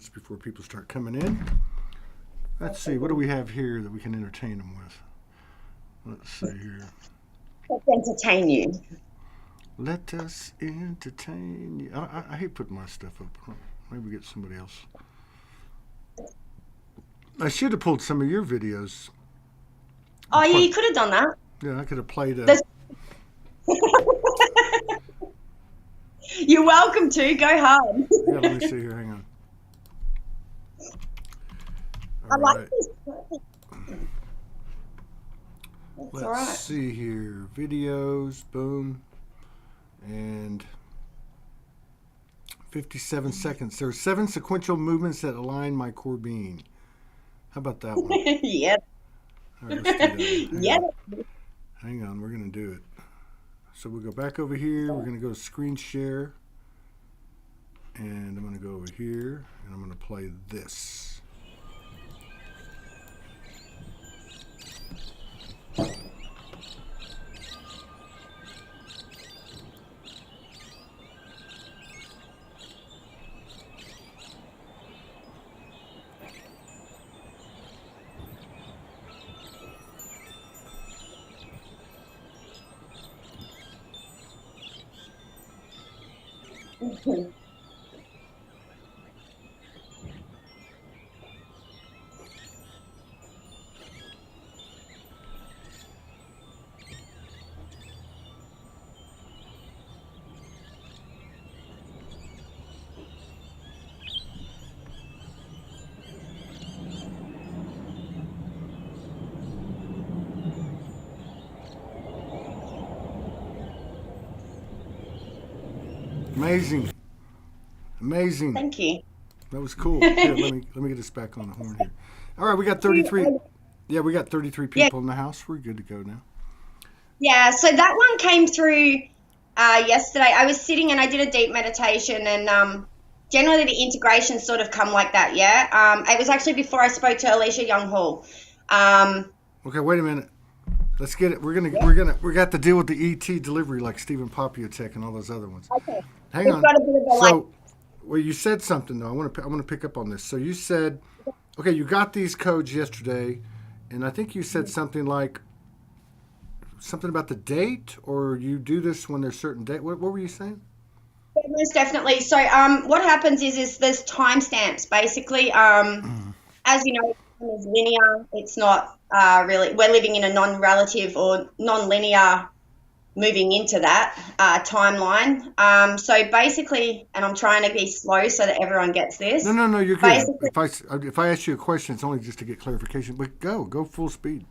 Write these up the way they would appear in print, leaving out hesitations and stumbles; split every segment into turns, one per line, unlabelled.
minutes before people start coming in. Let's see, what do we have here that we can entertain them with? Let's see here.
Let's entertain you.
Let us entertain you. I hate putting my stuff up. Maybe get somebody else. I should have pulled some of your videos.
Oh, yeah, you could have done that.
Yeah, I could have played it.
You're welcome to. Go hard.
Yeah, let me see here. Hang on.
I like this.
Let's see here. Videos, boom. And 57 seconds. There are 7 sequential movements that align my core being. How about that one?
Yep.
All right, let's do that.
Yep.
Hang on, we're going to do it. So we'll go back over here. We're going to go to screen share. And I'm going to go over here. And I'm going to play this. Amazing. Amazing.
Thank you.
That was cool. Here, let me get us back on the horn here. All right, we got 33. Yeah, we got 33 people in the house. We're good to go now.
Yeah, so that one came through yesterday. I was sitting and I did a deep meditation, and generally the integrations sort of come like that. Yeah. It was actually before I spoke to Alicia Young Hall.
Okay, wait a minute. Let's get it. We got to deal with the ET delivery like Stephen Popiotek and all those other ones.
Okay.
Hang on.
Got a bit of a
well, you said something though. I want to pick up on this. So you said, okay, you got these codes yesterday, and I think you said something like something about the date, or you do this when there's certain date. What were you saying?
Most definitely. So what happens is there's timestamps basically. As you know, time is linear. It's not really. We're living in a non-relative or non-linear moving into that timeline. So basically, and I'm trying to be slow so that everyone gets this.
No, you're good. If I ask you a question, it's only just to get clarification. But go full speed.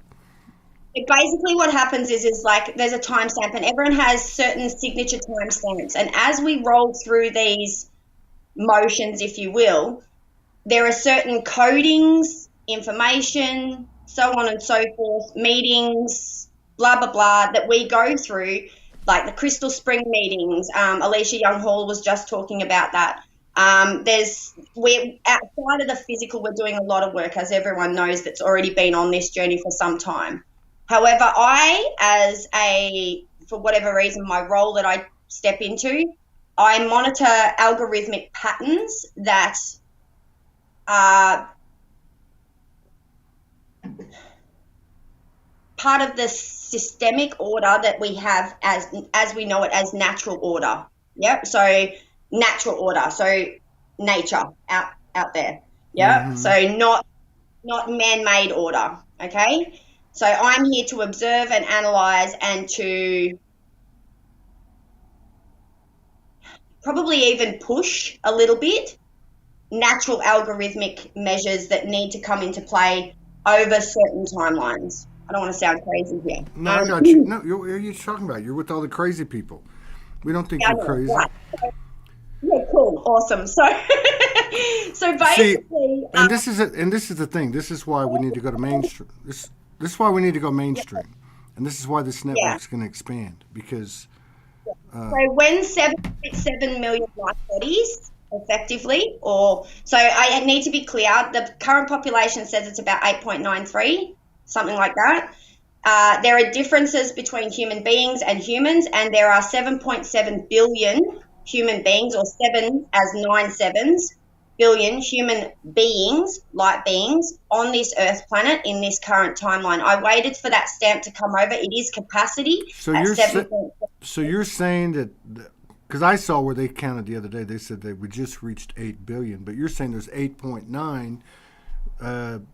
Basically what happens is like there's a timestamp, and everyone has certain signature timestamps. And as we roll through these motions, if you will, there are certain codings, information, so on and so forth, meetings, blah, blah, blah, that we go through, like the Crystal Spring meetings. Alicia Young Hall was just talking about that. We're outside of the physical, we're doing a lot of work, as everyone knows, that's already been on this journey for some time. However, for whatever reason, my role that I step into, I monitor algorithmic patterns that are part of the systemic order that we have as we know it as natural order. Yep. So natural order. So nature out there. Yep. Mm-hmm. So not man-made order. Okay. So I'm here to observe and analyze and to probably even push a little bit natural algorithmic measures that need to come into play over certain timelines. I don't want to sound crazy here.
No, I got you. No, you're talking about. You're with all the crazy people. We don't think you're crazy.
Right. Yeah, cool, awesome. So basically,
and this is the thing. This is why we need to go to mainstream. This is why we need to go mainstream, and this is why this network's going to expand because.
So when 7.7 million life bodies, effectively, I need to be clear. The current population says it's about 8.93, something like that. There are differences between human beings and humans, and there are 7.7 billion human beings, or 7 as 9 sevens, billion human beings, light beings, on this Earth planet in this current timeline. I waited for that stamp to come over. It is capacity
So
at
you're
7.
so you're saying that, because I saw where they counted the other day, they said we just reached 8 billion, but you're saying there's 8.9.
8.3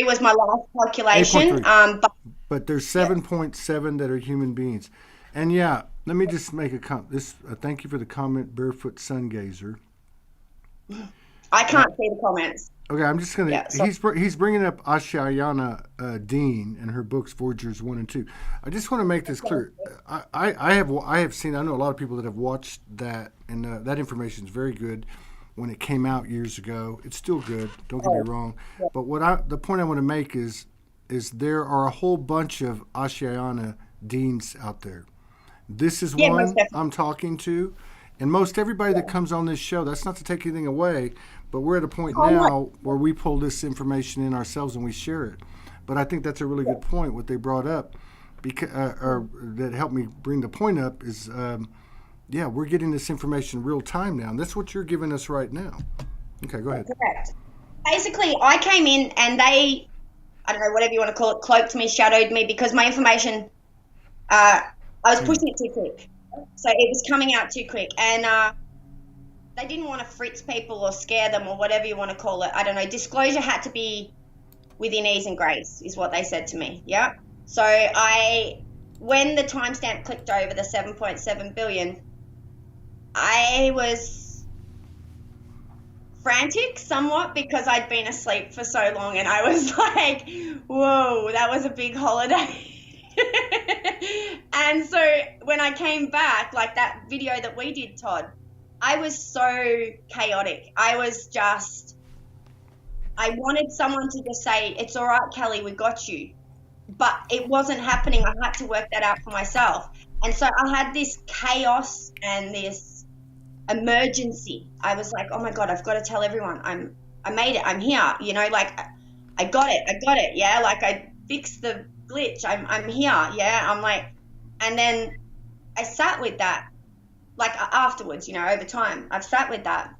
was my last calculation.
8.3. But there's 7.7 that are human beings. And yeah, let me just make a comment. Thank you for the comment, Barefoot Sun Gazer.
I can't see the comments.
Okay, I'm just gonna.
Yeah, so-
He's bringing up Ashayana Dean and her books Voyagers 1 and 2. I just want to make this clear. I have seen. I know a lot of people that have watched that, and that information is very good. When it came out years ago, it's still good. Don't get me wrong. But the point I want to make is there are a whole bunch of Ashayana Deans out there. This is one I'm talking to. And most everybody that comes on this show, that's not to take anything away, but we're at a point now where we pull this information in ourselves and we share it. But I think that's a really good point, what they brought up, because, or that helped me bring the point up is, we're getting this information real time now. And that's what you're giving us right now. Okay, go ahead.
Correct. Basically, I came in and they, I don't know, whatever you want to call it, cloaked me, shadowed me, because my information, I was pushing it too quick. So it was coming out too quick, and they didn't want to fritz people or scare them or whatever you want to call it. I don't know. Disclosure had to be within ease and grace is what they said to me. Yeah. So when the timestamp clicked over the 7.7 billion, I was frantic somewhat because I'd been asleep for so long, and I was like, whoa, that was a big holiday. And so when I came back, like that video that we did, Todd, I was so chaotic. I wanted someone to just say, it's all right, Kelly, we got you. But it wasn't happening. I had to work that out for myself. And so I had this chaos and this emergency. I was like, oh my God, I've got to tell everyone I made it. I'm here. You know, like I got it. Yeah. Like I fixed the glitch. I'm here. Yeah. I'm like, and then I sat with that, like afterwards, you know, over time, I've sat with that.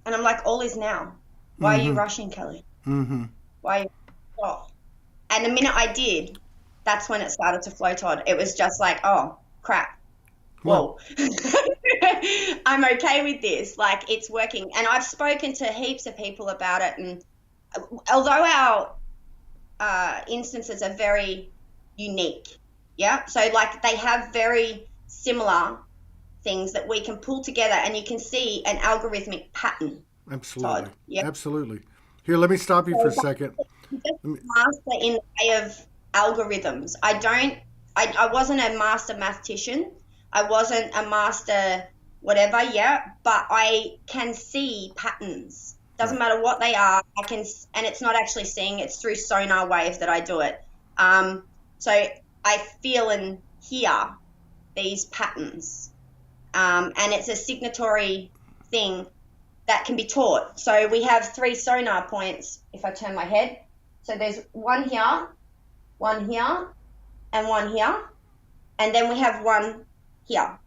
And I'm like, all is now. Why are you rushing, Kelly?
Mm-hmm.
Why are you stop? And the minute I did, that's when it started to flow, Todd. It was just like, oh, crap. Whoa. I'm okay with this. Like, it's working. And I've spoken to heaps of people about it. And although our instances are very unique, yeah? So, like, they have very similar things that we can pull together, and you can see an algorithmic pattern.
Absolutely.
Todd. Yep.
Absolutely. Here, let me stop you for a second.
Just master in the way of algorithms. I wasn't a master mathematician. I wasn't a master whatever, yeah, but I can see patterns. Doesn't matter what they are. I can, and it's not actually seeing, it's through sonar wave that I do it. So I feel and hear these patterns. And it's a signatory thing that can be taught. So we have 3 sonar points, if I turn my head. So there's one here, and one here. And then we have one here.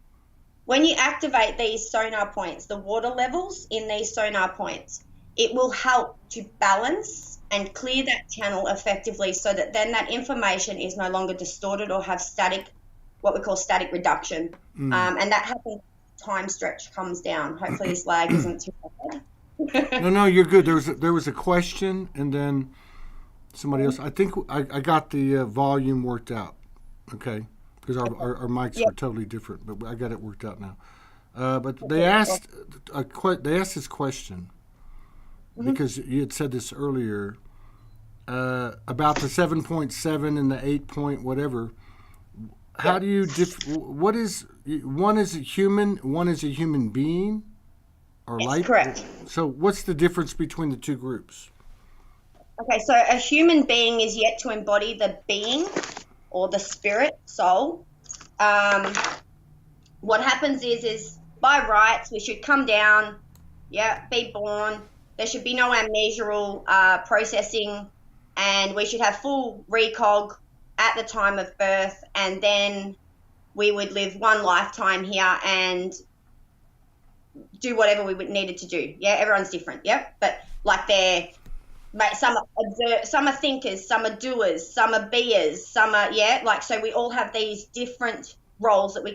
When you activate these sonar points, the water levels in these sonar points, it will help to balance and clear that channel effectively so that then that information is no longer distorted or have static, what we call static reduction. And that happens, time stretch comes down. Hopefully this lag isn't too bad.
No, you're good. There was a question, and then somebody else. I think I got the volume worked out. Okay, because our mics were totally different, but I got it worked out now. But they asked this question because you had said this earlier about the 7.7 and the 8 point whatever. How do you what is one is a human being or
Yes,
light?
correct.
So what's the difference between the two groups?
Okay, so a human being is yet to embody the being or the spirit, soul. What happens is by rights we should come down, be born. There should be no amnesial processing, and we should have full recog at the time of birth, and then we would live one lifetime here and do whatever we needed to do. Yeah, everyone's different. Yeah, but like some are thinkers, some are doers, some are beers, some are so we all have these different roles that we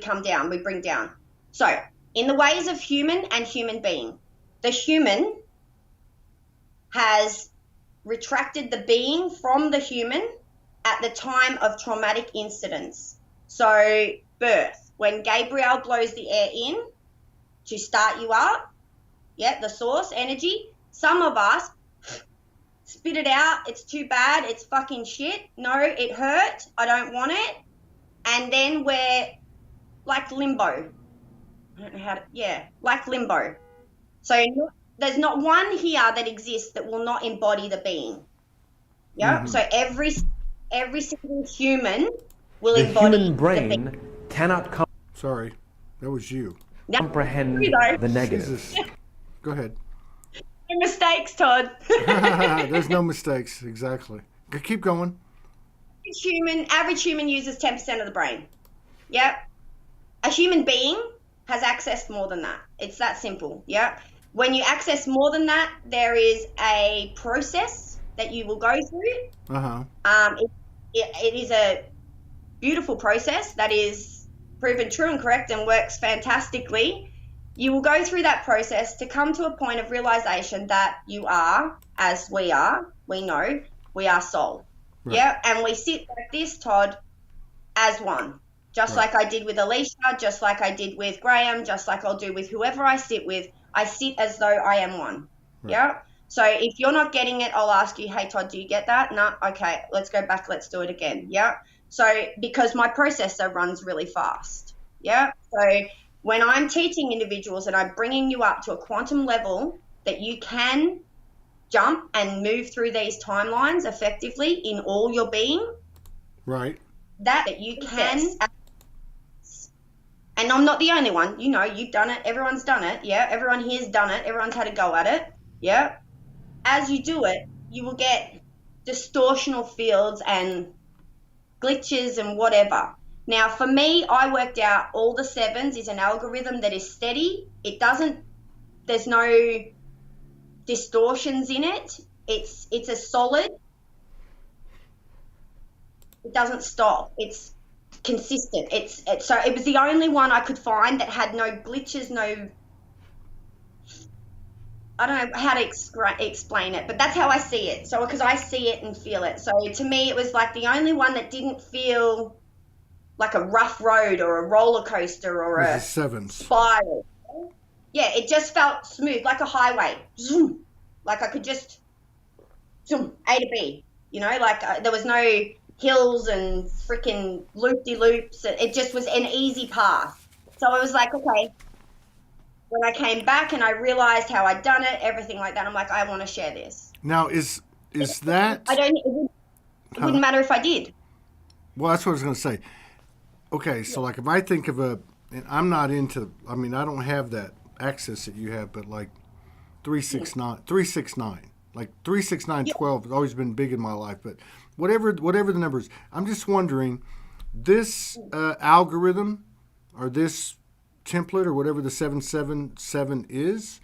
bring down. So in the ways of human and human being, the human has retracted the being from the human at the time of traumatic incidents. So birth, when Gabriel blows the air in to start you up, the source energy, some of us spit it out, it's too bad, it's fucking shit, no, it hurt, I don't want it, and then we're like limbo. I don't know how to, like limbo. So there's not one here that exists that will not embody the being. Yeah. Mm-hmm. So every single human will embody the
human brain cannot
Sorry, that was you.
Comprehend the negative.
Jesus. Go ahead.
No mistakes, Todd.
There's no mistakes, exactly. Keep going.
Average human uses 10% of the brain. Yep. A human being has accessed more than that. It's that simple. Yep. When you access more than that, there is a process that you will go through. Uh-huh. It is a beautiful process that is proven true and correct and works fantastically. You will go through that process to come to a point of realization that you are, as we are, we know, we are soul. Right. Yeah, and we sit like this, Todd, as one. Just right. Like I did with Alicia, just like I did with Graham, just like I'll do with whoever I sit with. I sit as though I am one. Right. Yeah? So if you're not getting it, I'll ask you, hey, Todd, do you get that? No? Okay, let's go back. Let's do it again. Yeah? So because my processor runs really fast. Yeah? So when I'm teaching individuals and I'm bringing you up to a quantum level that you can jump and move through these timelines effectively in all your being.
Right.
That you can. Yes. And I'm not the only one. You know, you've done it. Everyone's done it. Yeah. Everyone here's done it. Everyone's had a go at it. Yeah. As you do it, you will get distortional fields and glitches and whatever. Now, for me, I worked out all the sevens is an algorithm that is steady. There's no distortions in it. It's a solid. It doesn't stop. It's consistent. So it was the only one I could find that had no glitches, I don't know how to explain it, but that's how I see it. So because I see it and feel it. So to me, it was like the only one that didn't feel like a rough road or a roller coaster or a spiral. Yeah, it just felt smooth, like a highway. Zoom. Like I could just zoom, A to B. You know, like there was no hills and freaking loop-de-loops. It just was an easy path. So I was like, okay. When I came back and I realized how I'd done it, everything like that, I'm like, I want to share this.
Now, is that...
It wouldn't matter if I did.
Well, that's what I was going to say. Okay, so like if I think of and I'm not into, I don't have that access that you have, but like 369, like 36912 has always been big in my life, but whatever the numbers, I'm just wondering, this algorithm or this template or whatever the 777 is,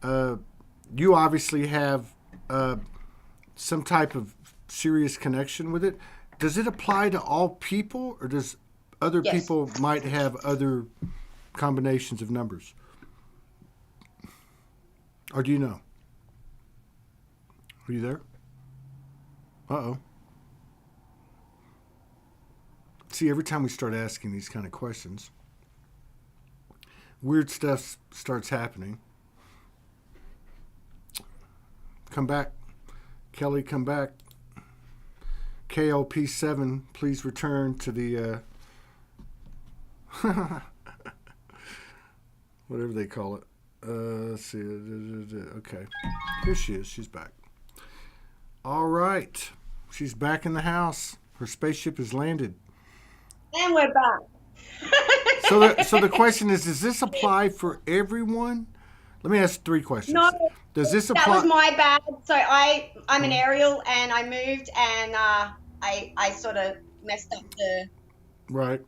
you obviously have some type of serious connection with it. Does it apply to all people, or does other people might have other combinations of numbers? Or do you know? Are you there? Uh-oh. See, every time we start asking these kind of questions, weird stuff starts happening. Come back. Kelly, come back. KLP7, please return to the whatever they call it. Let's see. Okay. Here she is. She's back. All right. She's back in the house. Her spaceship has landed.
And we're back.
So the question is, does this apply for everyone? Let me ask 3 questions.
No.
Does this apply?
That was my bad. So I'm an aerial and I moved and I sort of messed up the...
Right.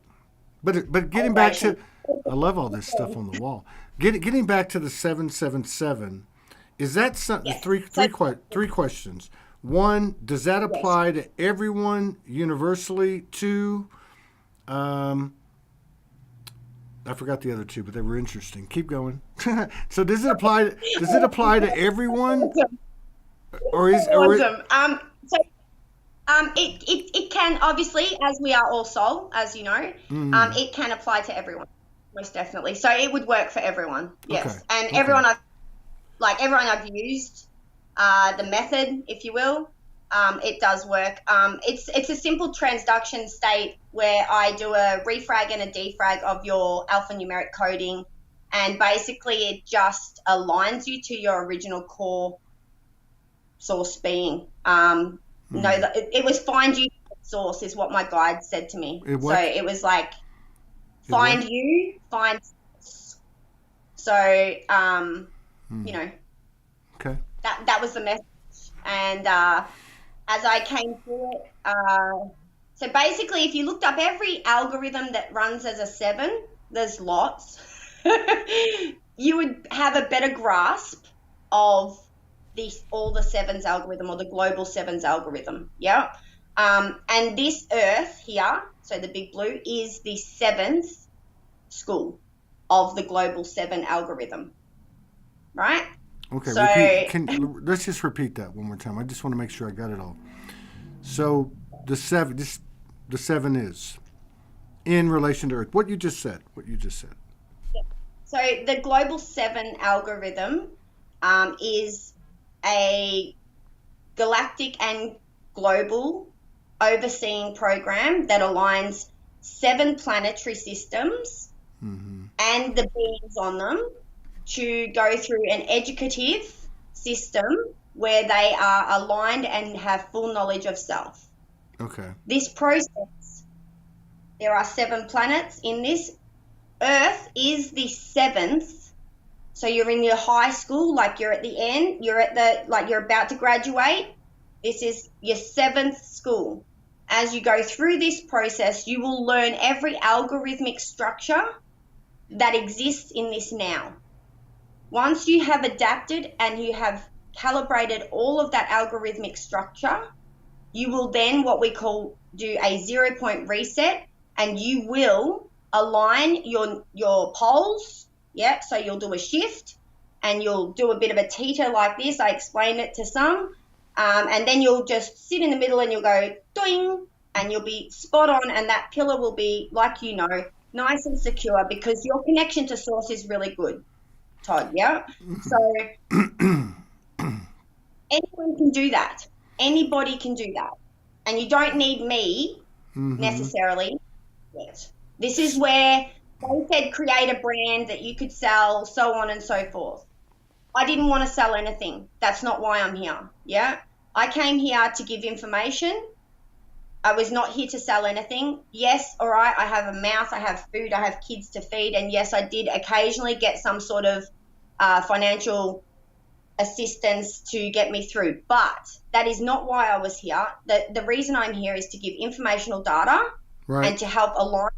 But getting back to... I love all this stuff on the wall. Getting back to the 777, is that
Yes.
three questions? One, does that
Yes.
apply to everyone universally? Two, I forgot the other two, but they were interesting. Keep going. So does it apply? Does it apply to everyone, or is
Awesome. It can obviously, as we are all soul, as you know, it can apply to everyone, most definitely. So it would work for everyone. Yes,
Okay.
and
Okay.
everyone I've used the method, if you will, it does work. It's a simple transduction state where I do a refrag and a defrag of your alphanumeric coding, and basically it just aligns you to your original core source being. No, it was find you source is what my guide said to me.
It
So
what?
it was like
what?
find you, find source. So you know,
Okay.
that was the message. And as I came through it, so basically if you looked up every algorithm that runs as a 7, there's lots, you would have a better grasp of all the 7's algorithm, or the global 7's algorithm. Yeah. And this Earth here, so the big blue, is the 7th school of the global 7 algorithm. Right?
Okay.
So
Let's just repeat that one more time. I just want to make sure I got it all. So the 7 is in relation to Earth. What you just said.
So the global 7 algorithm is a galactic and global overseeing program that aligns 7 planetary systems and the beings on them to go through an educative system where they are aligned and have full knowledge of self.
Okay.
This process, there are 7 planets in this. Earth is the 7th. So you're in your high school, like you're at the end, you're about to graduate. This is your 7th school. As you go through this process, you will learn every algorithmic structure that exists in this now. Once you have adapted and you have calibrated all of that algorithmic structure, you will then what we call do a 0-point reset, and you will align your poles. Yeah, so you'll do a shift and you'll do a bit of a theta like this. I explained it to some. And then you'll just sit in the middle and you'll go doing, and you'll be spot on, and that pillar will be, like you know, nice and secure because your connection to source is really good, Todd, yeah? So anyone can do that. Anybody can do that. And you don't need me necessarily yet. This is where they said create a brand that you could sell, so on and so forth. I didn't want to sell anything. That's not why I'm here. Yeah. I came here to give information. I was not here to sell anything. Yes, all right, I have a mouth, I have food, I have kids to feed, and yes, I did occasionally get some sort of financial assistance to get me through. But that is not why I was here. The reason I'm here is to give informational data and to help align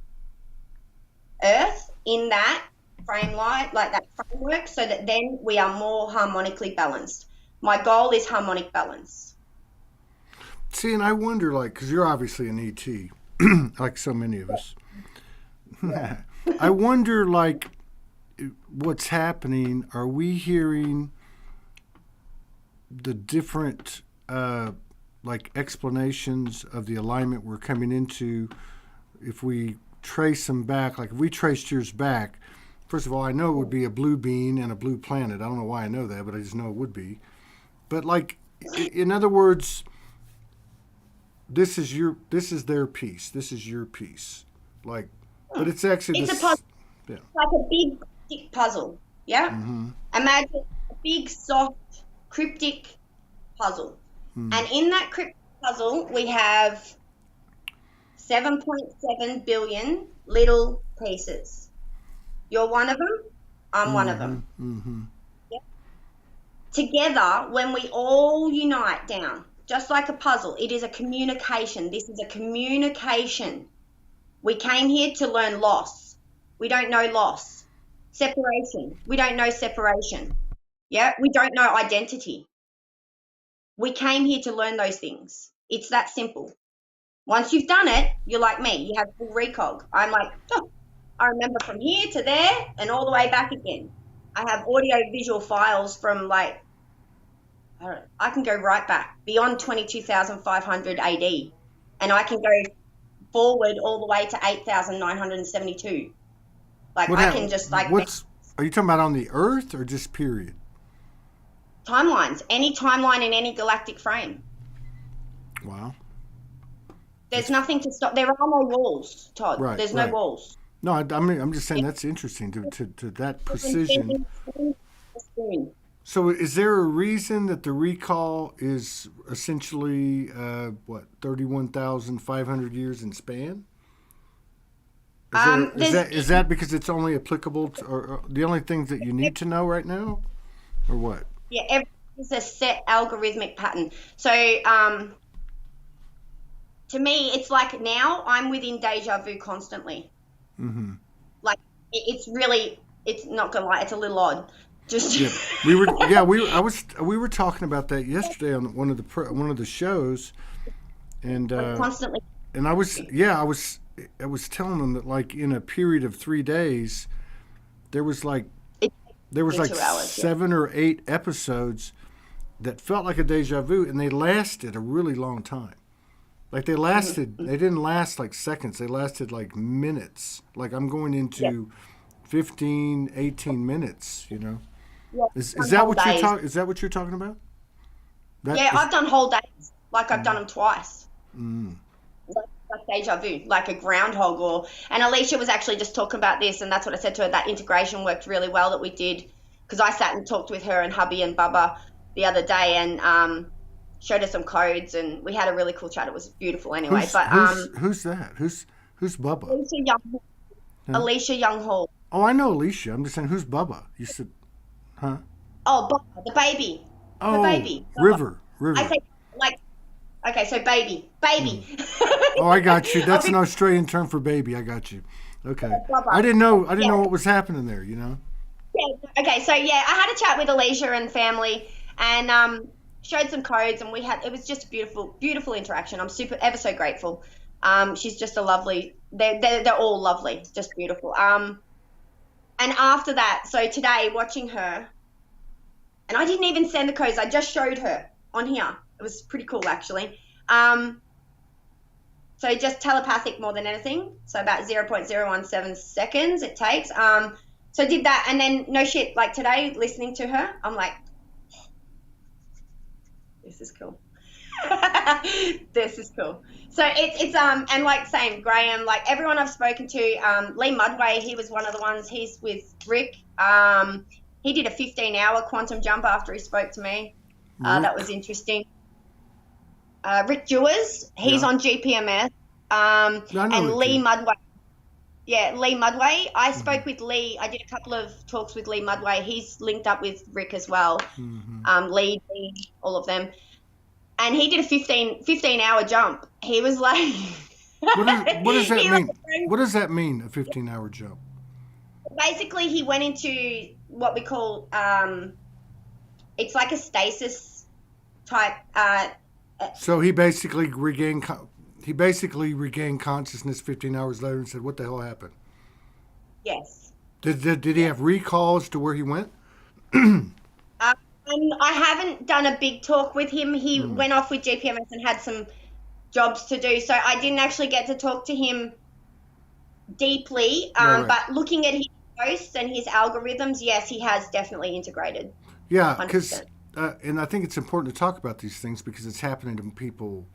Earth in that framework, like that framework, so that then we are more harmonically balanced. My goal is harmonic balance.
See, and I wonder, like, because you're obviously an ET, like so many of us. I wonder, like, what's happening. Are we hearing the different, like, explanations of the alignment we're coming into? If we trace them back, like if we traced yours back, first of all, I know it would be a blue bean and a blue planet. I don't know why I know that, but I just know it would be. But like, in other words, this is their piece. This is your piece. Like, but it's actually
it's a puzzle. Yeah. It's like a big thick puzzle. Yeah. Imagine a big soft cryptic puzzle, and in that cryptic puzzle we have 7.7 billion little pieces. You're one of them. I'm one of them. Yep. Together, when we all unite down, just like a puzzle, it is a communication. This is a communication. We came here to learn loss. We don't know loss. Separation. We don't know separation. Yeah, we don't know identity. We came here to learn those things. It's that simple. Once you've done it, you're like me. You have full recog. I'm like, oh, I remember from here to there and all the way back again. I have audio visual files from like, I can go right back beyond 22,500 AD, and I can go forward all the way to 8,972. Like I can just like.
Are you talking about on the Earth or just period?
Timelines. Any timeline in any galactic frame.
Wow.
There's nothing to stop. There are no walls, Todd.
Right,
There's no walls.
No, I mean, I'm just saying that's interesting to that precision. So is there a reason that the recall is essentially, 31,500 years in span? Is that because it's only applicable to, or the only things that you need to know right now? Or what?
Yeah, everything's a set algorithmic pattern. So, to me, it's like now I'm within deja vu constantly.
Mm-hmm.
Like it's not gonna lie, it's a little odd. Just
we were talking about that yesterday on one of the shows, and
constantly.
And I was telling them that like in a period of 3 days, there was like 7 or 8 episodes that felt like a deja vu, and they lasted a really long time. Like they didn't last like seconds. They lasted like minutes. Like I'm going into 15, 18 minutes, you know.
Yeah,
is that what you're talking? Is that what you're talking about?
I've done whole days. Like I've done them twice. Like deja vu, like a groundhog. And Alicia was actually just talking about this, and that's what I said to her. That integration worked really well that we did, because I sat and talked with her and hubby and Bubba the other day, and showed her some codes, and we had a really cool chat. It was beautiful anyway.
Who's that? Who's Bubba?
Alicia Young-Hall.
Oh, I know Alicia. I'm just saying, who's Bubba? You said, huh?
Oh, Bubba, the baby.
Oh,
the baby.
River.
I say like, okay, so baby.
Oh, I got you. That's an Australian term for baby. I got you. Okay. I didn't know what was happening there. You know.
Yeah. Okay. So I had a chat with Alicia and family, and showed some codes, and it was just a beautiful interaction. I'm ever so grateful. She's just a lovely. They're all lovely, just beautiful. And after that, so today watching her, and I didn't even send the codes. I just showed her on here. It was pretty cool actually. So just telepathic more than anything. So about 0.017 seconds it takes. So I did that, and then no shit, like today listening to her, I'm like, this is cool. This is cool. So it's and like same Graham, like everyone I've spoken to, Lee Mudway, he was one of the ones. He's with Rick. He did a 15-hour quantum jump after he spoke to me. That was interesting. Rick Dewars, he's on GPMS. And Lee Mudway. Yeah, Lee Mudway. I spoke with Lee. I did a couple of talks with Lee Mudway. He's linked up with Rick as well. Lee, all of them. And he did a 15-hour jump. He was like...
What does that mean? What does that mean, a 15-hour jump?
Basically, he went into what we call... it's like a stasis type...
So he basically regained consciousness 15 hours later and said, "What the hell happened?"
Yes.
Did he have recalls to where he went?
I haven't done a big talk with him. He went off with GPMS and had some jobs to do, so I didn't actually get to talk to him deeply.
Right.
But looking at his posts and his algorithms, yes, he has definitely integrated.
Yeah, because and I think it's important to talk about these things because it's happening to people,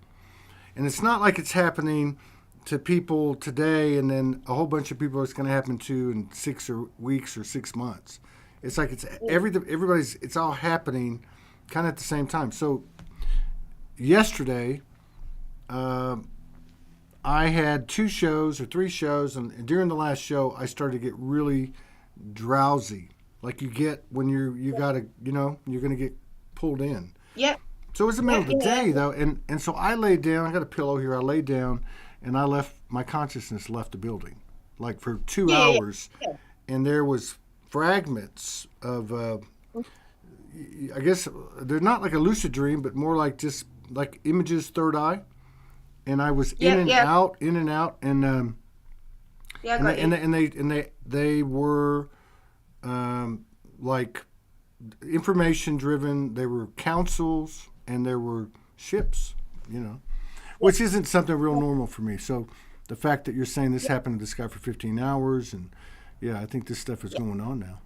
and it's not like it's happening to people today and then a whole bunch of people it's going to happen to in 6 weeks or 6 months. It's like it's everybody's. It's all happening, kind of at the same time. So, yesterday, I had 2 shows or 3 shows, and during the last show, I started to get really drowsy, like you get when you gotta, you're gonna get pulled in.
Yep.
So it was the middle of the day though, and so I laid down. I got a pillow here. I laid down, and my consciousness left the building, like for 2 hours, and there was fragments of, I guess they're not like a lucid dream, but more like just like images, third eye. And I was in and out, and they were like information driven. They were councils, and there were ships, which isn't something real normal for me. So the fact that you're saying this happened to this guy for 15 hours, and I think this stuff is going on now.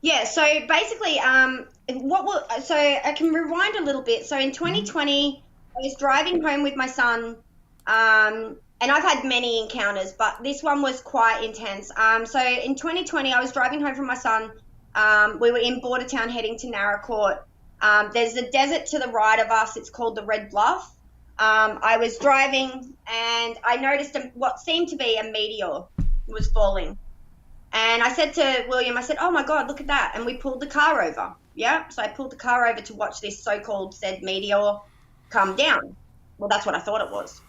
Yeah, so basically, so I can rewind a little bit. So in 2020, I was driving home with my son, and I've had many encounters, but this one was quite intense. So in 2020, I was driving home from my son. We were in Bordertown heading to Narracourt. There's a desert to the right of us. It's called the Red Bluff. I was driving, and I noticed what seemed to be a meteor was falling. And I said to William, oh, my God, look at that. And we pulled the car over. Yeah, so I pulled the car over to watch this so-called said meteor come down. Well, that's what I thought it was.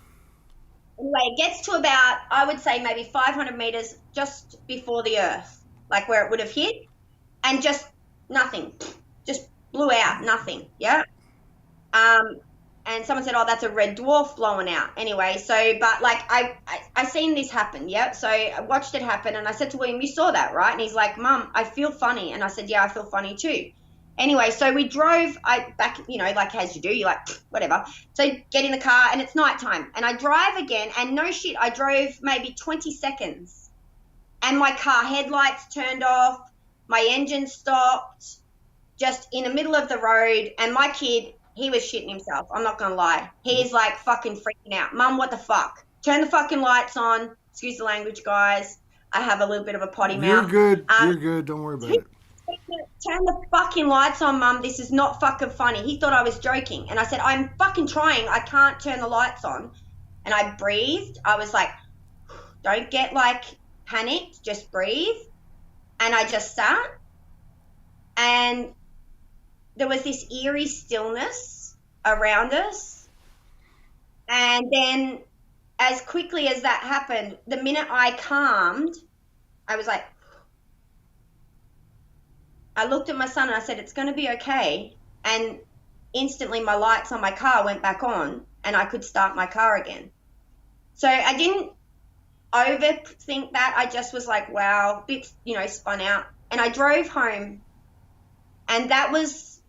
Anyway, it gets to about, I would say, maybe 500 meters just before the Earth, like where it would have hit, and just nothing, just blew out, nothing, yeah? And someone said, oh, that's a red dwarf blowing out. Anyway, so, but like, I seen this happen, yeah? So I watched it happen, and I said to William, you saw that, right? And he's like, Mum, I feel funny. And I said, yeah, I feel funny too. Anyway, so we drove back, like as you do, you're like, whatever. So get in the car, and it's nighttime. And I drive again, and no shit, I drove maybe 20 seconds. And my car headlights turned off, my engine stopped, just in the middle of the road, and my kid, he was shitting himself. I'm not going to lie. He's like fucking freaking out. Mum, what the fuck? Turn the fucking lights on. Excuse the language, guys. I have a little bit of a potty mouth.
You're good. You're good. Don't worry about it.
Turn the fucking lights on, Mum. This is not fucking funny. He thought I was joking. And I said, I'm fucking trying. I can't turn the lights on. And I breathed. I was like, don't get like panicked. Just breathe. And I just sat. And there was this eerie stillness around us. And then as quickly as that happened, the minute I calmed, I was like, I looked at my son and I said, it's going to be okay. And instantly my lights on my car went back on and I could start my car again. So I didn't overthink that. I just was like, wow, bit, spun out. And I drove home, and that was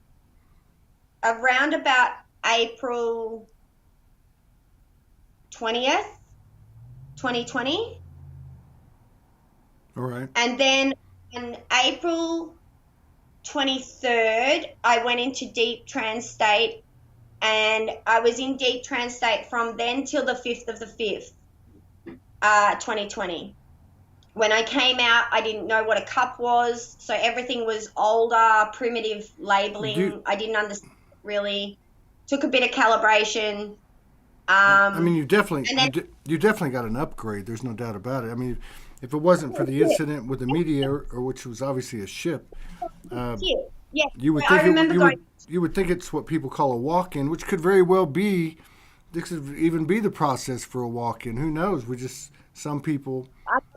around about April 20th, 2020.
All right.
And then on April 23rd, I went into deep trance state, and I was in deep trance state from then till the 5th of the 5th, 2020. When I came out, I didn't know what a cup was, so everything was older, primitive labeling. I didn't understand really. Took a bit of calibration.
I mean, you definitely got an upgrade. There's no doubt about it. I mean, if it wasn't for the incident with the meteor, or which was obviously a ship, you would think you would think it's what people call a walk-in, which could very well be. This could even be the process for a walk-in. Who knows? Some people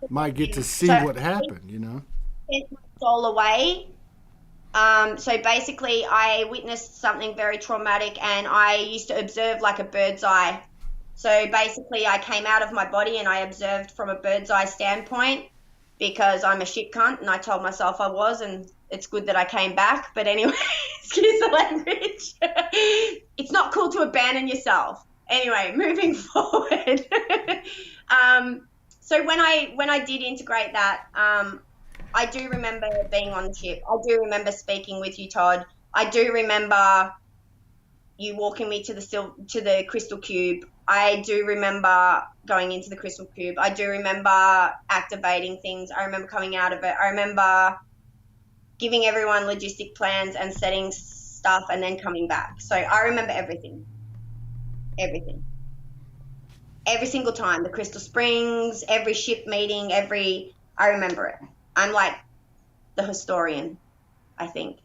might get to see what happened.
Sent my soul away. So basically, I witnessed something very traumatic, and I used to observe like a bird's eye. So basically, I came out of my body and I observed from a bird's eye standpoint, because I'm a shit cunt, and I told myself I was, and it's good that I came back. But anyway, excuse the language. It's not cool to abandon yourself. Anyway, moving forward. So when I did integrate that, I do remember being on the ship. I do remember speaking with you, Todd. I do remember you walking me to the crystal cube. I do remember going into the crystal cube. I do remember activating things. I remember coming out of it. I remember giving everyone logistic plans and setting stuff and then coming back. So I remember everything. Everything. Every single time. The Crystal Springs, every ship meeting, I remember it. I'm like the historian, I think.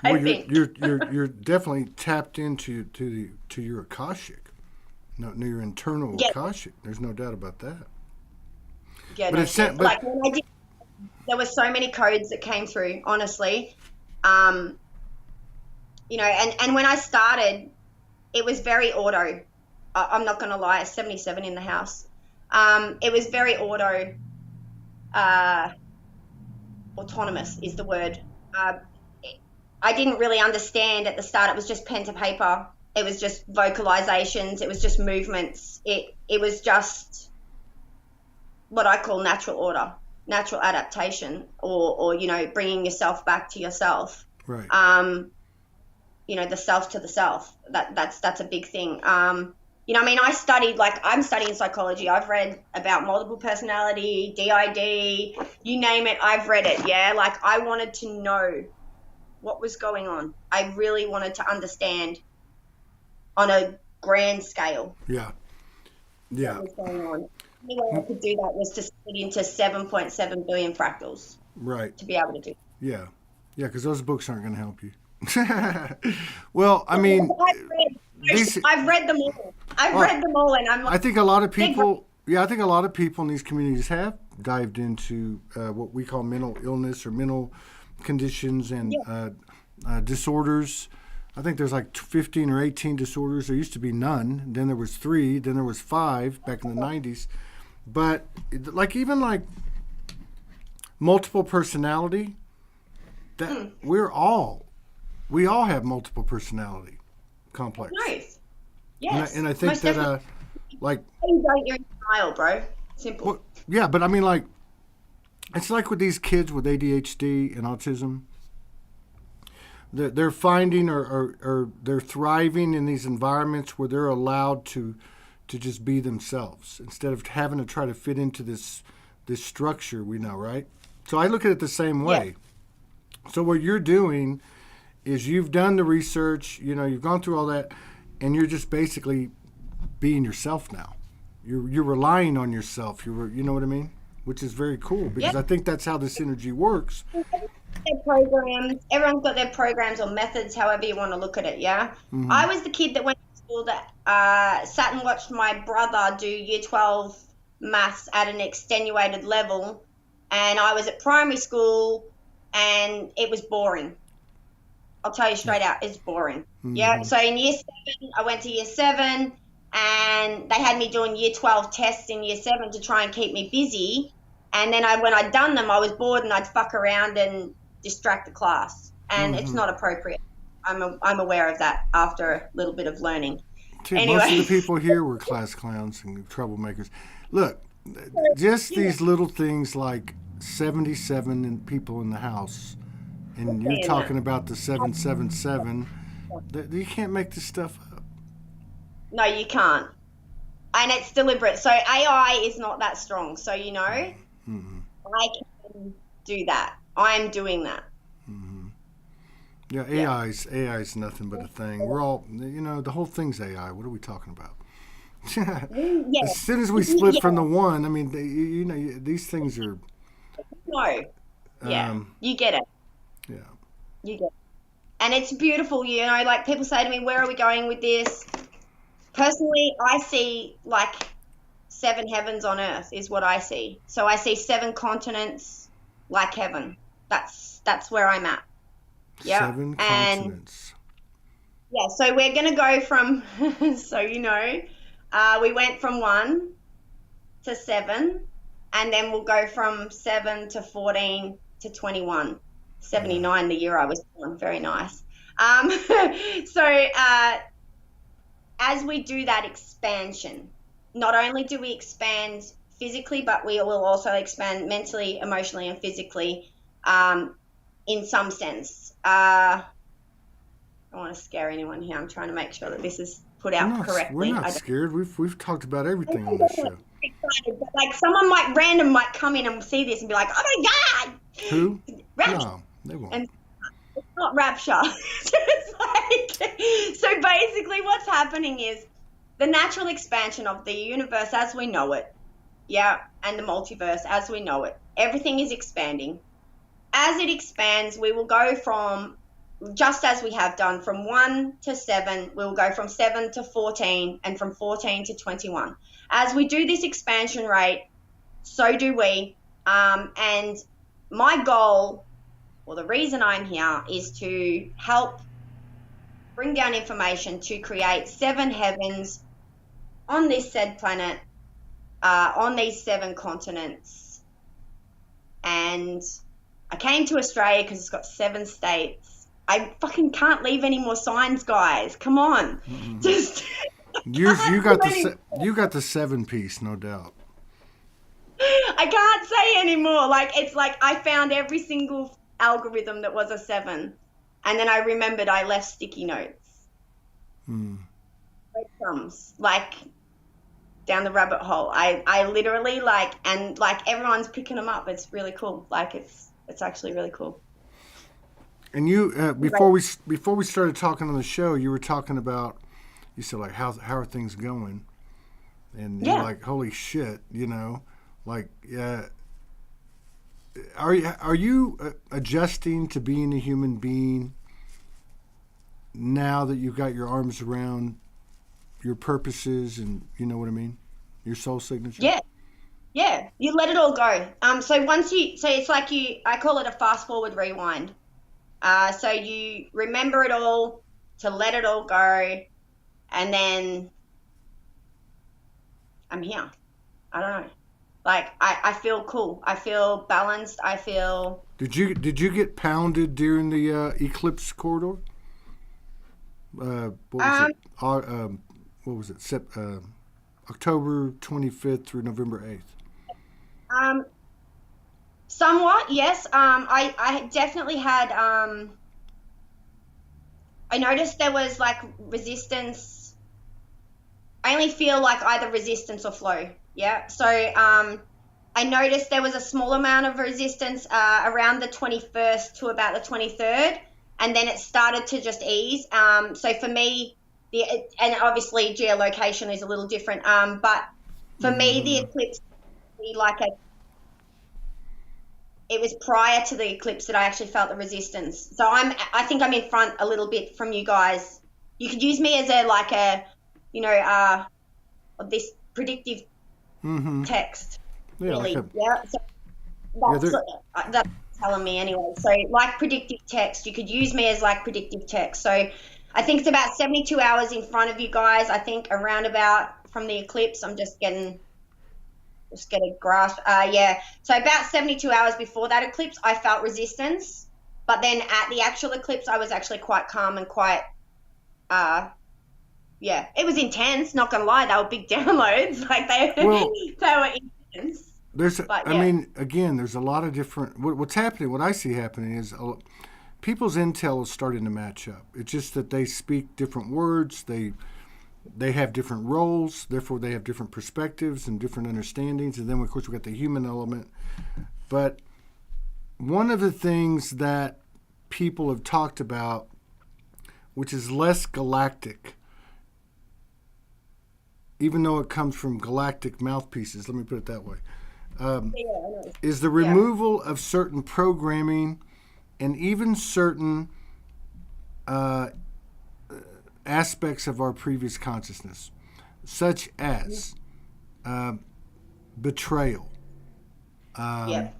You're definitely tapped into your Akashic, your internal Akashic. There's no doubt about that.
Yeah,
But
no
it's
shit.
but
Like when I did, there were so many codes that came through, honestly. You know, and when I started, it was very auto. I'm not going to lie, 77 in the house. It was very auto, autonomous is the word. I didn't really understand at the start. It was just pen to paper. It was just vocalizations. It was just movements. It was just what I call natural order, natural adaptation, or you know, bringing yourself back to yourself.
right.
You know, the self to the self. That's a big thing. You know, I mean, I'm studying psychology. I've read about multiple personality, DID, you name it, I've read it. Yeah, like I wanted to know what was going on. I really wanted to understand on a grand scale.
Yeah. Yeah.
What was going on. The only way I could do that was to split into 7.7 billion fractals.
Right.
To be able to do.
Yeah. Yeah, because those books aren't going to help you. Well, I mean,
I've read them all. I've read them all, and I'm like,
I think a lot of people, I think a lot of people in these communities have dived into what we call mental illness or mental conditions and disorders. I think there's like 15 or 18 disorders. There used to be none. Then there was 3. Then there was 5 back in the 90s. But like even like multiple personality, that we all have multiple personality complex.
nice. Yes.
And I think
most
that
definitely.
like
You don't, you're in denial, bro. Simple.
well, yeah, but I mean like it's like with these kids with ADHD and autism. They're finding or they're thriving in these environments where they're allowed to just be themselves instead of having to try to fit into this structure we know, right? So I look at it the same way. So what you're doing is you've done the research, you know, you've gone through all that, and you're just basically being yourself now. You're relying on yourself. You know what I mean? Which is very cool because I think that's how this energy works.
Their programs. Everyone's got their programs or methods, however you want to look at it. Yeah.
Mm-hmm.
I was the kid that went to school that sat and watched my brother do Year 12 maths at an extenuated level, and I was at primary school, and it was boring. I'll tell you straight out, it's boring.
Mm-hmm.
Yeah. So in Year 7, I went to Year 7, and they had me doing Year 12 tests in Year 7 to try and keep me busy. And then when I'd done them, I was bored and I'd fuck around and distract the class. And it's not appropriate. I'm aware of that after a little bit of learning. Anyway.
Most of the people here were class clowns and troublemakers. Look, just these little things like 77 people in the house, and you're talking about the 777. You can't make this stuff up.
No, you can't. And it's deliberate. So AI is not that strong. So, you know, I can do that. I'm doing that.
Yeah, AI's nothing but a thing. We're all, you know, the whole thing's AI. What are we talking about? As soon as we split from the one, I mean, you know, these things are.
No. Yeah. You get it.
Yeah.
You get it. And it's beautiful, you know, like people say to me, where are we going with this? Personally, I see like 7 heavens on earth is what I see. So I see 7 continents like heaven. That's where I'm at. Yeah.
7 continents.
Yeah, so we're going to go from, so you know, we went from 1 to 7, and then we'll go from 7 to 14 to 21. 79, the year I was born. Very nice. So as we do that expansion, not only do we expand physically, but we will also expand mentally, emotionally, and physically in some sense. I don't want to scare anyone here. I'm trying to make sure that this is put out correctly.
We're not scared. We've talked about everything on this show.
Excited, but like someone might come in and see this and be like, oh my God.
Who?
Rapture.
No, they won't.
And it's not rapture. It's like, so basically what's happening is the natural expansion of the universe as we know it, and the multiverse as we know it. Everything is expanding. As it expands, we will go from, just as we have done, from 1 to 7, we'll go from 7 to 14, and from 14 to 21. As we do this expansion rate, So do we. And my goal, or the reason I'm here, is to help bring down information to create 7 heavens on this said planet, on these 7 continents. And I came to Australia because it's got 7 states. I fucking can't leave any more signs, guys. Come on.
Mm-hmm.
Just
You got the 7 piece, no doubt.
I can't say anymore. Like, it's like I found every single algorithm that was a 7. And then I remembered I left sticky notes. Breadcrumbs, like down the rabbit hole. I literally and everyone's picking them up. It's really cool. Like it's actually really cool.
And you before we started talking on the show, you were talking about, you said like how are things going, and you're like, holy shit, like are you adjusting to being a human being now that you've got your arms around your purposes and you know what I mean, your soul signature?
Yeah, you let it all go. So it's like I call it a fast forward rewind. So you remember it all, to let it all go, and then I'm here. I don't know. Like I feel cool. I feel balanced. I feel.
Did you get pounded during the eclipse corridor? What was it? October 25th through November 8th.
Somewhat, yes. I definitely had. I noticed there was like resistance. I only feel like either resistance or flow. Yeah. So I noticed there was a small amount of resistance around the 21st to about the 23rd, and then it started to just ease. So for me, and obviously geolocation is a little different. But for me, the eclipse it was prior to the eclipse that I actually felt the resistance. So I think I'm in front a little bit from you guys. You could use me as this predictive text.
Yeah,
really.
like
That's telling me anyway. So like predictive text, you could use me as like predictive text. So I think it's about 72 hours in front of you guys. I think around about from the eclipse, I'm just get a grasp. So about 72 hours before that eclipse, I felt resistance. But then at the actual eclipse, I was actually quite calm and quite, it was intense. Not gonna lie, they were big downloads. Like they were intense.
I mean, again, there's a lot of different. What's happening? What I see happening is people's intel is starting to match up. It's just that they speak different words. They have different roles, therefore they have different perspectives and different understandings. And then, of course, we've got the human element. But one of the things that people have talked about, which is less galactic, even though it comes from galactic mouthpieces, let me put it that way, is the removal of certain programming and even certain aspects of our previous consciousness, such as betrayal,
I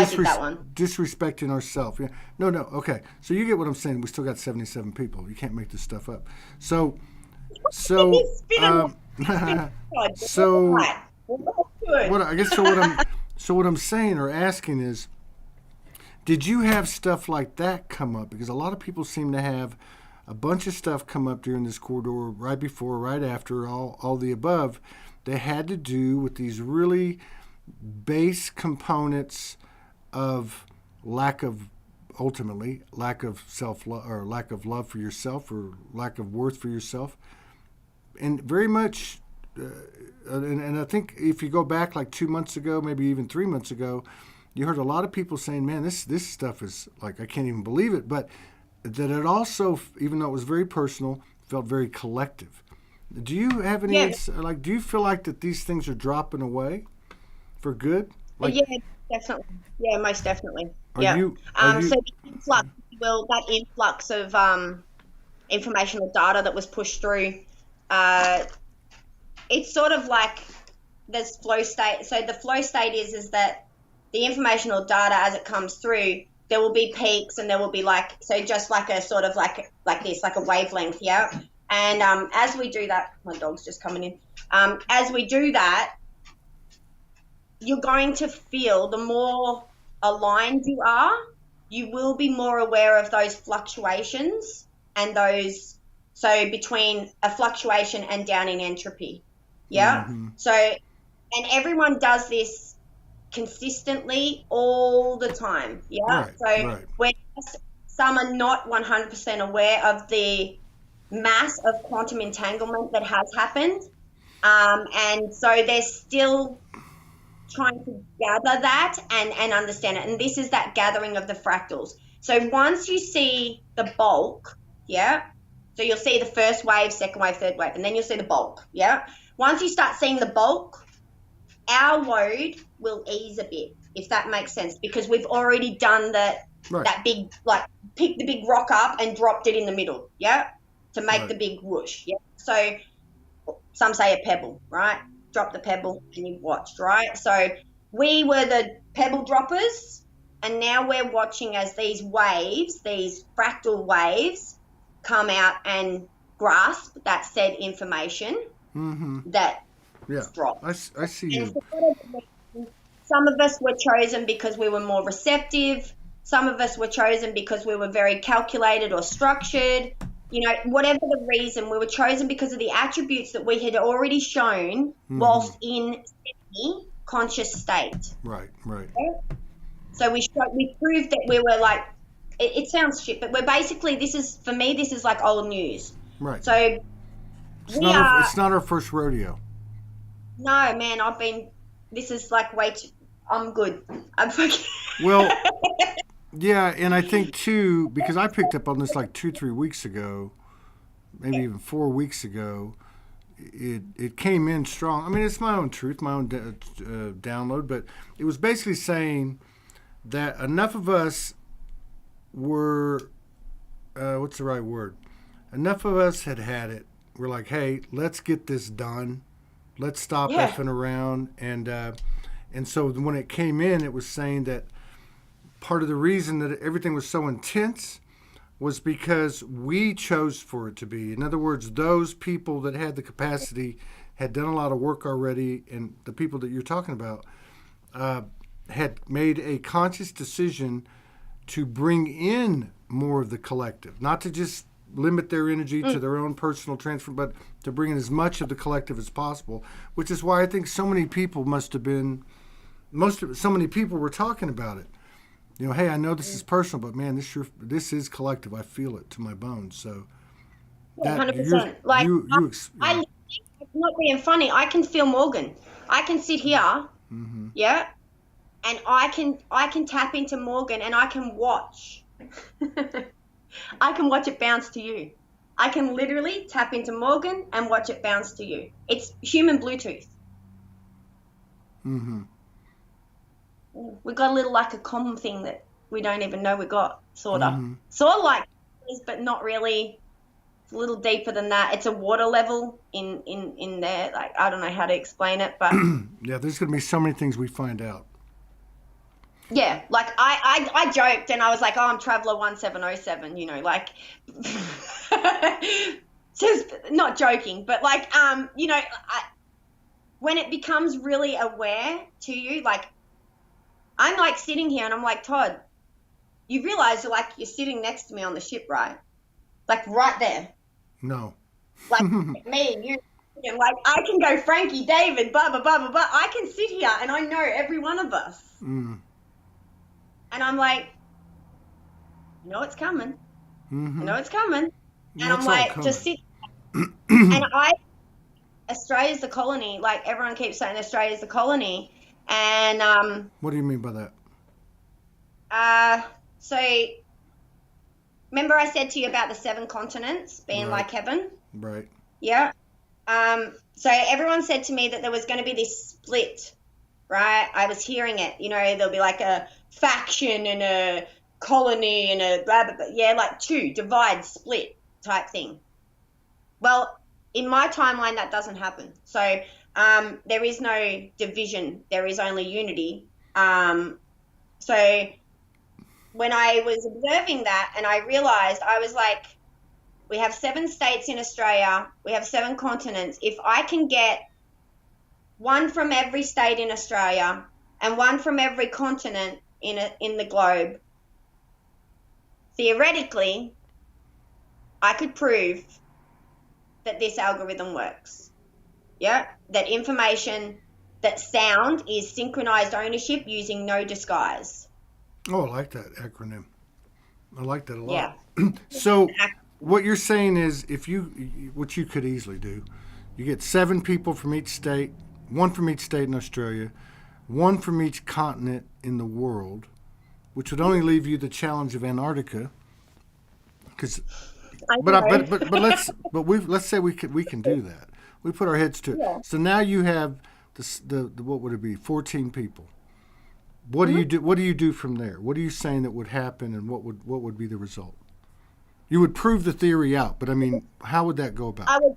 did that one.
disrespecting ourselves. Yeah. No, okay. So you get what I'm saying. We still got 77 people. You can't make this stuff up. So what I'm saying or asking is, did you have stuff like that come up? Because a lot of people seem to have a bunch of stuff come up during this corridor, right before, right after, all the above, that had to do with these really base components of lack of self-love, or lack of love for yourself, or lack of worth for yourself. And very much, and I think if you go back like 2 months ago, maybe even 3 months ago, you heard a lot of people saying, man, this stuff is like, I can't even believe it. But that it also, even though it was very personal, felt very collective. Do you have any, do you feel like that these things are dropping away for good?
Definitely. Yeah, most definitely.
So
the influx of information or data that was pushed through, it's sort of like there's flow state. So the flow state is that the informational data as it comes through, there will be peaks and there will be just like a sort of like this, like a wavelength, yeah. And as we do that, my dog's just coming in. As we do that, you're going to feel the more aligned you are, you will be more aware of those fluctuations and those, so between a fluctuation and down in entropy. Yeah. Mm-hmm. So, and everyone does this consistently all the time. Yeah. Right, when some are not 100% aware of the mass of quantum entanglement that has happened. And so they're still trying to gather that and understand it. And this is that gathering of the fractals. So once you see the bulk, yeah, so you'll see the first wave, second wave, third wave, and then you'll see the bulk, yeah. Once you start seeing the bulk, our load will ease a bit, if that makes sense, because we've already done that big, like, picked the big rock up and dropped it in the middle, yeah, to make the big whoosh, yeah. So some say a pebble, right? Drop the pebble and you watched, right? So we were the pebble droppers, and now we're watching as these waves, these fractal waves, come out and grasp that said information that dropped.
I see you.
Some of us were chosen because we were more receptive. Some of us were chosen because we were very calculated or structured. You know, whatever the reason, we were chosen because of the attributes that we had already shown whilst in semi-conscious state.
Right.
Okay? So we proved that we were like, it sounds shit, but we're basically, this is like old news.
Right.
So
it's not our first rodeo.
No, man, this is like way too, I'm good. I'm fucking.
Well, yeah, and I think too, because I picked up on this like 2-3 weeks ago, maybe even 4 weeks ago, it came in strong. I mean, it's my own truth, my own download, but it was basically saying that enough of us were, what's the right word? Enough of us had it. We're like, hey, let's get this done. Let's stop effing around. And so when it came in, it was saying that part of the reason that everything was so intense was because we chose for it to be. In other words, those people that had the capacity had done a lot of work already, and the people that you're talking about had made a conscious decision to bring in more of the collective, not to just limit their energy to their own personal transfer, but to bring in as much of the collective as possible, which is why I think so many people so many people were talking about it. You know, hey, I know this is personal, but man, this is collective. I feel it to my bones. So,
100%. Like, I'm not being funny. I can feel Morgan. I can sit here, yeah, and I can tap into Morgan, and I can watch. I can watch it bounce to you. I can literally tap into Morgan and watch it bounce to you. It's human Bluetooth. We got a little like a comm thing that we don't even know we got, sort of. Sort of like this, but not really. It's a little deeper than that. It's a water level in there. Like, I don't know how to explain it, but
yeah, there's going to be so many things we find out.
Yeah, like I joked and I was like, oh, I'm Traveller 1707, you know, like, just not joking, but like, you know, when it becomes really aware to you, like, I'm like sitting here and I'm like, Todd, you realize you're sitting next to me on the ship, right? Like right there.
No.
Like me and you, and like I can go Frankie, David, blah, blah, blah, blah, blah. I can sit here and I know every one of us. And I'm like, you know it's coming. I know it's coming. And I'm like, just sit. And Australia's the colony. Like everyone keeps saying Australia's the colony. And
what do you mean by that?
So remember I said to you about the 7 continents being like heaven?
Right.
Yeah. So everyone said to me that there was going to be this split, right? I was hearing it. You know, there'll be like a faction and a colony and a blah, blah, blah. Yeah, like 2, divide, split type thing. Well, in my timeline, that doesn't happen. So There is no division. There is only unity. So when I was observing that and I realized, I was like, we have 7 states in Australia. We have 7 continents. If I can get one from every state in Australia and one from every continent in the globe, theoretically, I could prove that this algorithm works. Yeah, that information, that sound is synchronized ownership using no disguise.
Oh, I like that acronym. I like that a lot.
Yeah.
So what you're saying is, which you could easily do, you get 7 people from each state, 1 from each state in Australia, 1 from each continent in the world, which would only leave you the challenge of Antarctica. Let's say we can do that. We put our heads to it.
Yeah.
So now you have the what would it be? 14 people. What do you do? What do you do from there? What are you saying that would happen, and what would be the result? You would prove the theory out, but I mean, how would that go about?
I would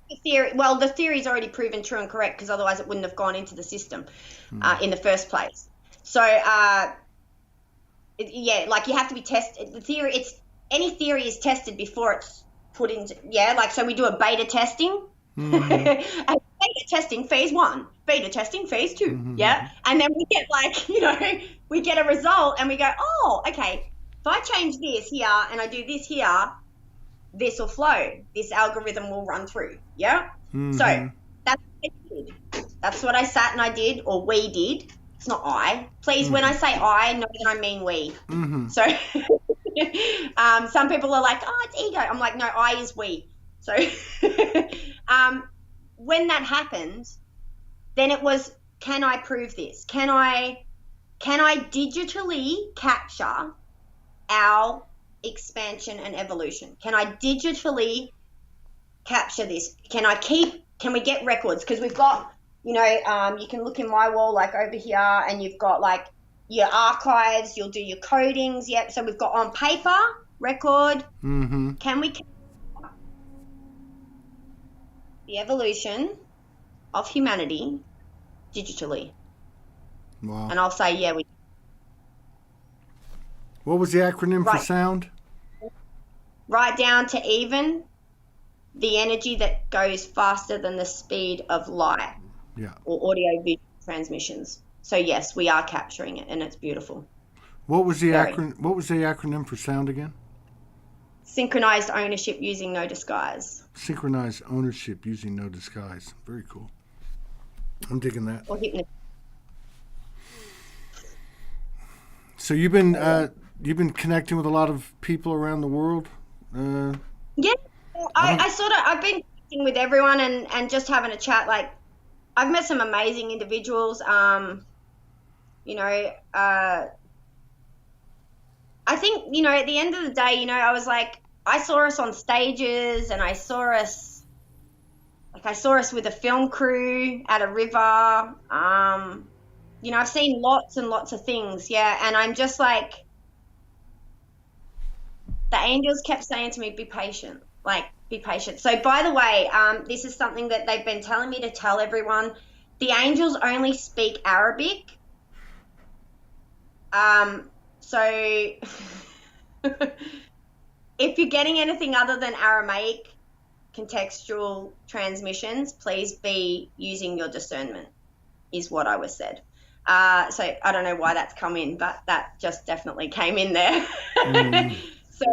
the theory. Well, the theory is already proven true and correct, because otherwise it wouldn't have gone into the system in the first place. So, like you have to be tested. The theory, any theory is tested before it's put into. Yeah, like so we do a beta testing.
Mm-hmm.
And beta testing phase 1, beta testing phase 2.
Mm-hmm.
Yeah, and then we get we get a result and we go, oh, okay. If I change this here and I do this here, this will flow. This algorithm will run through. Yeah.
Mm-hmm.
So that's what I did. That's what I sat and I did, or we did. It's not I. Please, when I say I, know that I mean we.
Mm-hmm.
So some people are like, oh, it's ego. I'm like, no, I is we. So when that happened, then it was, can I prove this? Can I digitally capture our expansion and evolution? Can I digitally capture this? Can we get records? Because we've got, you can look in my wall, like over here, and you've got like your archives, you'll do your codings. Yep. So we've got on paper, record.
Mm-hmm.
Can we the evolution of humanity digitally?
Wow.
And I'll say, yeah, we.
What was the acronym for sound?
Right down to even the energy that goes faster than the speed of light.
Yeah.
Or audio visual transmissions. So yes, we are capturing it, and it's beautiful.
What was the acronym for sound again?
Synchronized ownership using no disguise.
Synchronized ownership using no disguise. Very cool. I'm digging that.
Or hypnosis.
So you've been connecting with a lot of people around the world.
Yeah, I've been connecting with everyone and just having a chat. Like, I've met some amazing individuals. I think, at the end of the day, I was like, I saw us on stages, and I saw us with a film crew at a river. I've seen lots and lots of things. Yeah. And I'm just like, the angels kept saying to me, be patient, be patient. So by the way, this is something that they've been telling me to tell everyone. The angels only speak Arabic. So if you're getting anything other than Aramaic contextual transmissions, please be using your discernment, is what I was said. So I don't know why that's come in, but that just definitely came in there. Mm. So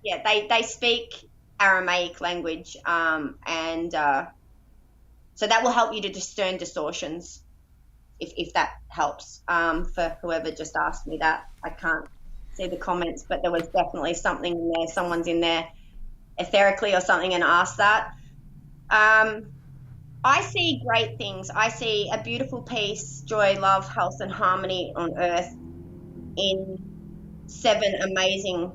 yeah, they speak Aramaic language, and so that will help you to discern distortions, if that helps. For whoever just asked me that, I can't see the comments, but there was definitely something in there. Someone's in there etherically or something and asked that. I see great things. I see a beautiful peace, joy, love, health, and harmony on earth in 7 amazing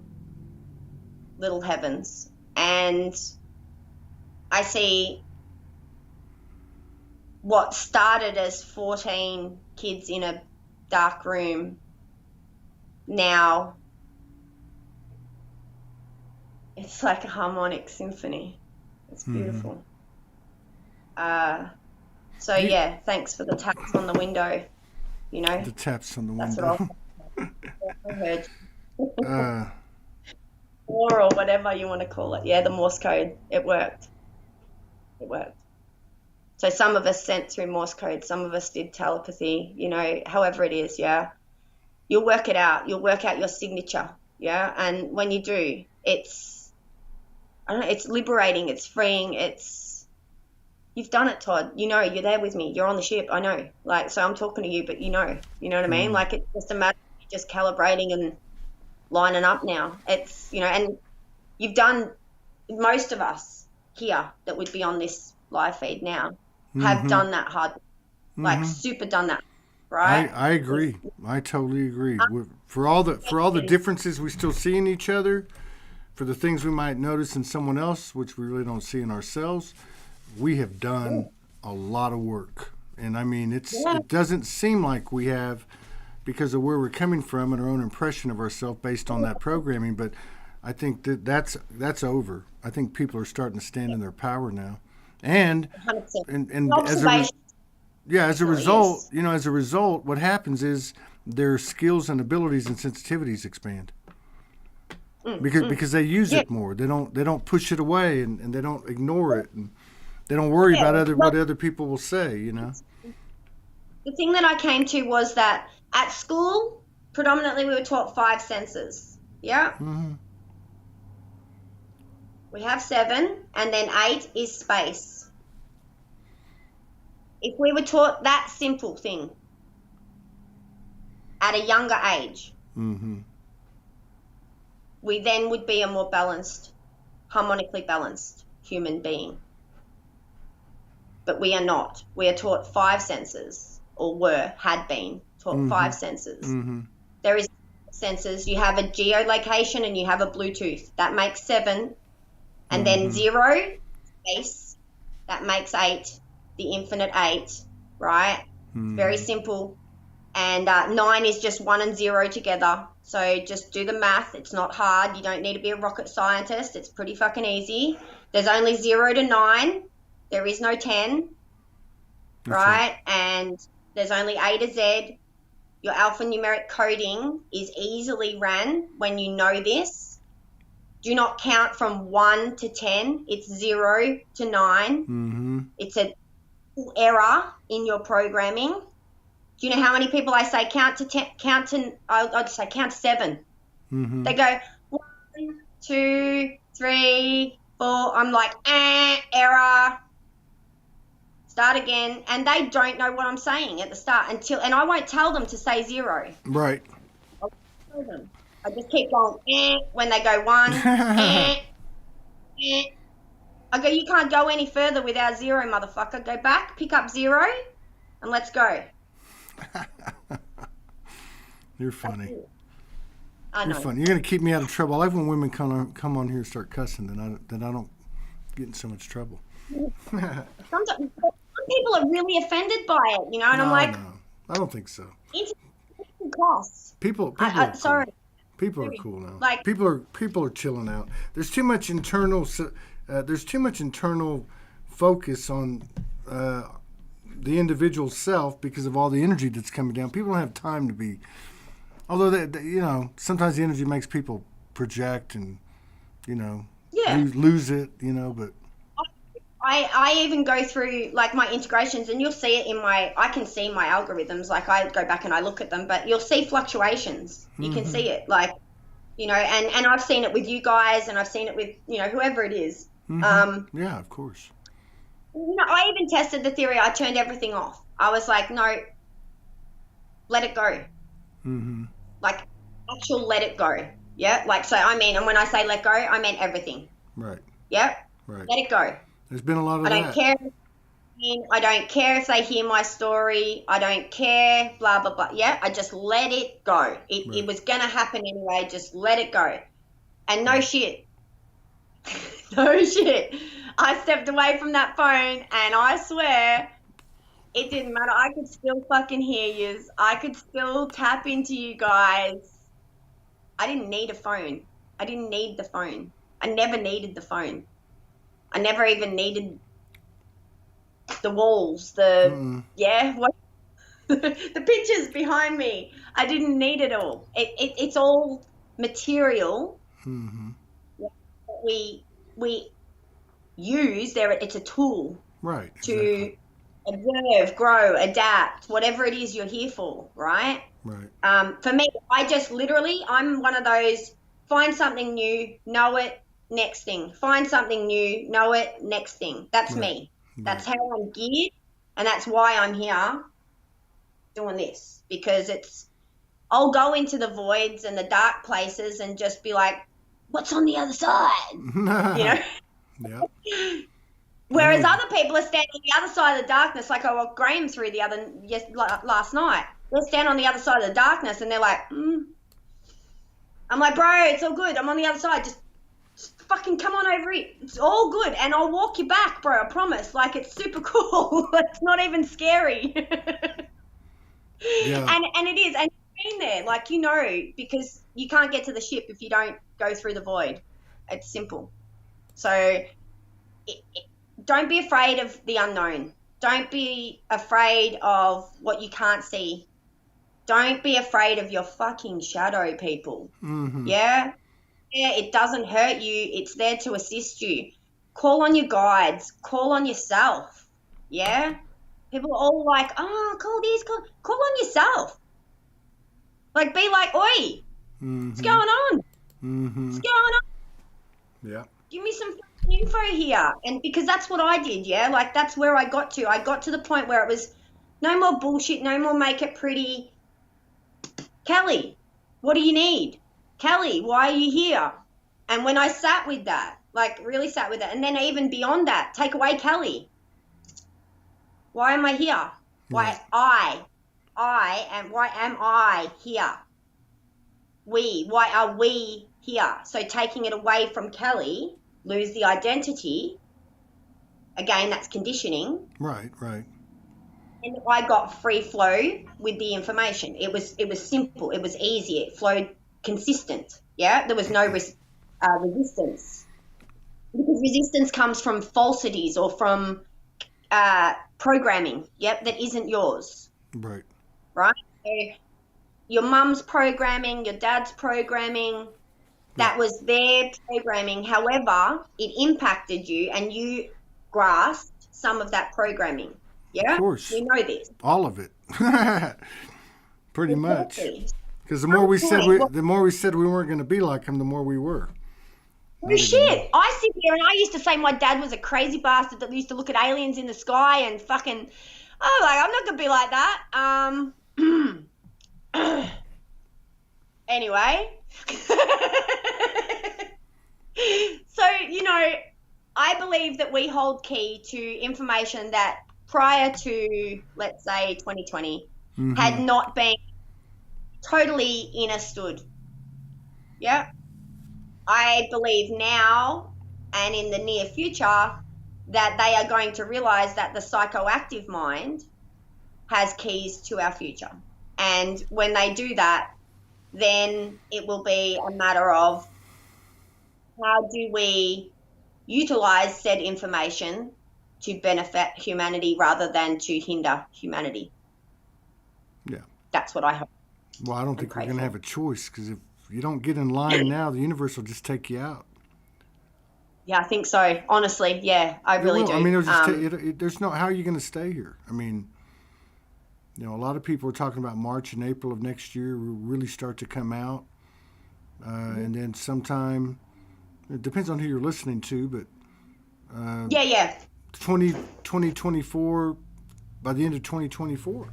little heavens. And I see what started as 14 kids in a dark room, now it's like a harmonic symphony. It's beautiful. So yeah, thanks for the taps on the window. You know,
The taps on the
that's
window.
what I heard.
uh,
Or whatever you want to call it. Yeah, the Morse code. It worked. It worked. So some of us sent through Morse code, some of us did telepathy, you know, however it is, yeah. You'll work it out. You'll work out your signature, yeah. And when you do, it's, I don't know, it's liberating, it's freeing, you've done it, Todd. You know, you're there with me. You're on the ship. I know. Like, so I'm talking to you, but you know what I mean? Like, it's just a matter of you just calibrating and lining up now. It's, you know, and you've done, most of us here that would be on this live feed now have done that hard, like super done that, right?
I agree. I totally agree. For all the differences we still see in each other, for the things we might notice in someone else, which we really don't see in ourselves, we have done a lot of work. And I mean, it doesn't seem like we have, because of where we're coming from and our own impression of ourselves based on that programming. But I think that's over. I think people are starting to stand in their power now. And as a result, you know, what happens is their skills and abilities and sensitivities expand because they use it more. They don't push it away and they don't ignore it and they don't worry about what other people will say. You know.
The thing that I came to was that at school, predominantly we were taught 5 senses. Yeah. Mm-hmm. We have 7, and then 8 is space. If we were taught that simple thing at a younger age, we then would be a more balanced, harmonically balanced human being. But we are not. We are taught 5 senses, or had been taught 5 senses. There is senses. You have a geolocation and you have a Bluetooth. That makes 7. And then 0, space, that makes 8, the infinite 8, right? Very simple. And 9 is just 1 and 0 together. So just do the math. It's not hard. You don't need to be a rocket scientist. It's pretty fucking easy. There's only 0 to 9. There is no 10, right? And there's only A to Z. Your alphanumeric coding is easily ran when you know this. Do not count from 1 to 10. It's 0 to 9. It's a error in your programming. Do you know how many people I say count to 10? I'll just say count to 7. They go 1, 2, 3, 4. I'm like, error. Start again, and they don't know what I'm saying at the start and I won't tell them to say 0.
Right.
I'll tell them. I just keep going when they go 1. I go, you can't go any further without 0, motherfucker. Go back, pick up 0, and let's go.
You're funny.
I know.
You're funny. You're gonna keep me out of trouble. I like when women come on here and start cussing. Then I don't get in so much trouble.
Some people are really offended by it, you know, and I'm like,
no, I don't think so.
Costs.
People are cool.
Sorry.
People are cool now.
Like,
people are chilling out. There's too much internal focus on the individual self because of all the energy that's coming down. People don't have time to be. Although they you know, sometimes the energy makes people project and, you know, lose it, you know, but.
I even go through like my integrations and you'll see it I can see my algorithms, like I go back and I look at them, but you'll see fluctuations. You can see it, like, you know, and I've seen it with you guys and I've seen it with, you know, whoever it is.
Yeah, of course.
You know, I even tested the theory. I turned everything off. I was like, no, let it go. Like actual let it go. Yeah. Like, so I mean, and when I say let go, I mean everything.
Right.
Yeah.
Right.
Let it go.
There's been a lot of
I don't care if they hear my story. I don't care, blah, blah, blah. Yeah, I just let it go. It was going to happen anyway. Just let it go. And no shit. No shit. I stepped away from that phone and I swear it didn't matter. I could still fucking hear yous. I could still tap into you guys. I didn't need a phone. I didn't need the phone. I never needed the phone. I never even needed the walls, what the pictures behind me. I didn't need it all. It's all material that we use there. It's a tool,
right?
To observe, grow, adapt, whatever it is you're here for, right?
Right.
For me, I'm one of those, find something new, know it, next thing. Find something new, know it, next thing. That's me. That's how I'm geared, and that's why I'm here doing this, because I'll go into the voids and the dark places and just be like, what's on the other side?
Yeah.
Whereas other people are standing on the other side of the darkness, like I walked Graham through last night. They're standing on the other side of the darkness and they're like, I'm like, bro, it's all good. I'm on the other side. Just fucking come on over here. It's all good. And I'll walk you back, bro. I promise. Like, it's super cool. It's not even scary.
Yeah.
And it is. And you've been there, like, because you can't get to the ship if you don't go through the void. It's simple. So don't be afraid of the unknown. Don't be afraid of what you can't see. Don't be afraid of your fucking shadow, people. Yeah, it doesn't hurt you. It's there to assist you. Call on your guides. Call on yourself. Yeah, people are all like, oh, call on yourself. Like, be like, oi, what's going on? What's going on?
Yeah.
Give me some info here. And because that's what I did, yeah? Like, that's where I got to. I got to the point where it was no more bullshit, no more make it pretty. Kelly, what do you need? Kelly, why are you here? And when I sat with that, like really sat with it, and then even beyond that, take away Kelly. Why am I here? Why am I here? Why are we here? So taking it away from Kelly, lose the identity. Again, that's conditioning.
Right.
And I got free flow with the information. It was simple. It was easy. It flowed consistent. Yeah, there was no resistance, because resistance comes from falsities or from programming. Yep, that isn't yours.
Right.
So your mum's programming, your dad's programming. That was their programming. However, it impacted you, and you grasped some of that programming. Yeah,
of course.
We know this.
All of it, pretty much. Because the more we said we weren't going to be like him, the more we were.
Oh shit! I sit here and I used to say my dad was a crazy bastard that used to look at aliens in the sky and fucking. Oh, like, I'm not gonna be like that. Anyway. So, I believe that we hold key to information that prior to, let's say, 2020 had not been totally understood. Yeah. I believe now and in the near future that they are going to realize that the psychoactive mind has keys to our future. And when they do that, then it will be a matter of how do we utilize said information to benefit humanity rather than to hinder humanity.
Yeah.
That's what I hope.
Well, I don't think we're going to have a choice, because if you don't get in line now, the universe will just take you out.
Yeah, I think so. Honestly, yeah, I really do.
I mean, there's no, how are you going to stay here? I mean, a lot of people are talking about March and April of next year will really start to come out. And then sometime, it depends on who you're listening to, but 2024, by the end of 2024.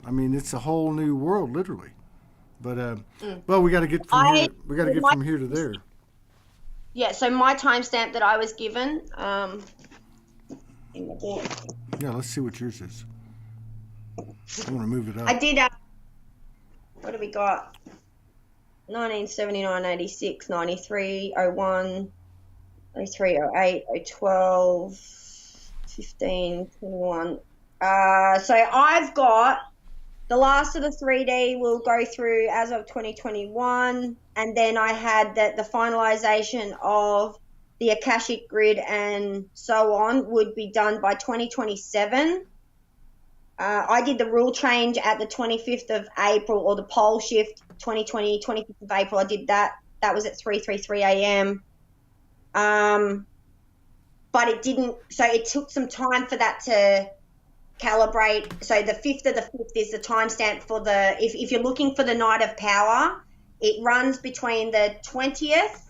I mean, it's a whole new world, literally. But well, we got to get from here. We got to get from here to there.
Yeah. So my timestamp that I was given in the book.
Yeah, let's see what yours is. I want to move it up.
I did. What do we got? 1979, 86, 93, 01, 03, 08, 012, 15, 21. So I've got the last of the 3D will go through as of 2021, and then I had the finalization of the Akashic Grid and so on would be done by 2027. I did the rule change at the 25th of April, or the pole shift 2020, 25th of April. I did that. That was at 3:33 a.m. But it didn't, so it took some time for that to calibrate. So the 5th of the 5th is the timestamp for if you're looking for the Night of Power, it runs between the 20th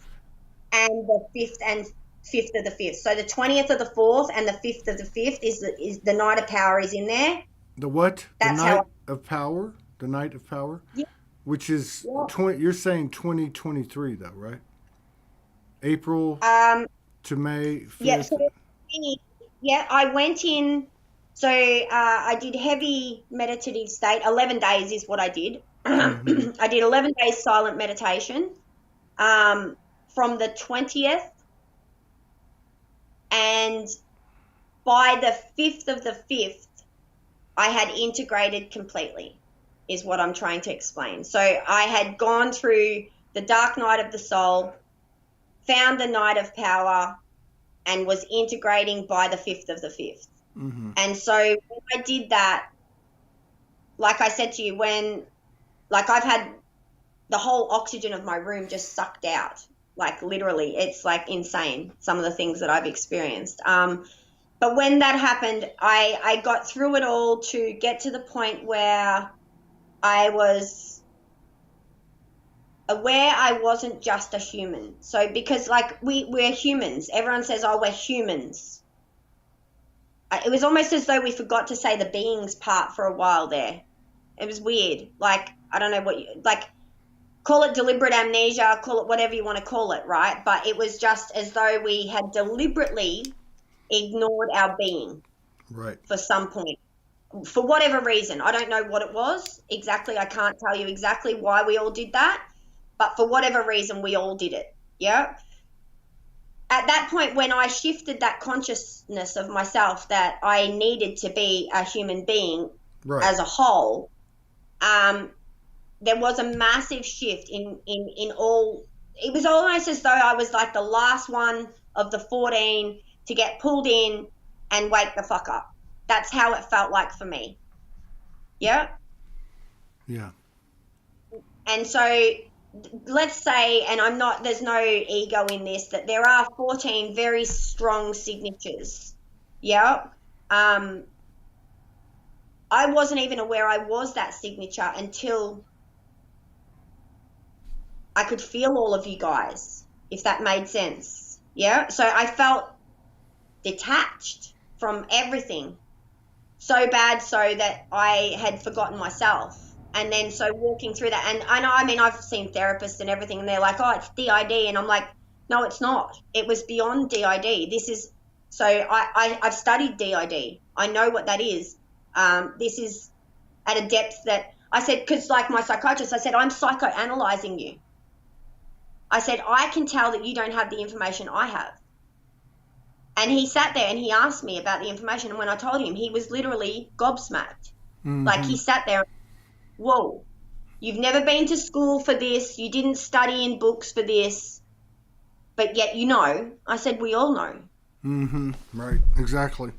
and the 5th and 5th of the 5th. So the 20th of the 4th and the 5th of the 5th is the Night of Power is in there.
The what?
That's
the Night of Power? The Night of Power?
Yeah.
Which is, you're saying 2023 though, right? April to May 5th?
Yeah, so, I went in, so I did heavy meditative state. 11 days is what I did.
Mm-hmm.
I did 11 days silent meditation from the 20th, and by the 5th of the 5th, I had integrated completely, is what I'm trying to explain. So I had gone through the dark night of the soul, found the Night of Power, and was integrating by the 5th of the 5th.
Mm-hmm.
And so when I did that, like I said to you, I've had the whole oxygen of my room just sucked out, like literally. It's like insane, some of the things that I've experienced. But when that happened, I got through it all to get to the point where I was aware I wasn't just a human. So because like we're humans. Everyone says, oh, we're humans. It was almost as though we forgot to say the beings part for a while there. It was weird. Like, I don't know call it deliberate amnesia, call it whatever you want to call it, right? But it was just as though we had deliberately ignored our being,
right,
for some point, for whatever reason. I don't know what it was exactly. I can't tell you exactly why we all did that, but for whatever reason, we all did it. Yeah. At that point, when I shifted that consciousness of myself that I needed to be a human being as a whole, there was a massive shift in all. It was almost as though I was like the last one of the 14 to get pulled in and wake the fuck up. That's how it felt like for me. Yeah?
Yeah.
And so let's say, and there's no ego in this, that there are 14 very strong signatures. Yeah? I wasn't even aware I was that signature until I could feel all of you guys, if that made sense. Yeah? So I felt detached from everything so bad so that I had forgotten myself. And then so walking through that, and I mean, I've seen therapists and everything, and they're like, oh, it's DID. And I'm like, no, it's not. It was beyond DID. This is, so I've studied DID. I know what that is. This is at a depth that I said, because like my psychiatrist, I said, I'm psychoanalyzing you. I said, I can tell that you don't have the information I have. And he sat there and he asked me about the information. And when I told him, he was literally gobsmacked.
Mm-hmm.
Like he sat there, whoa, you've never been to school for this. You didn't study in books for this. But yet you know. I said, we all know.
Mm-hmm. Right. Exactly.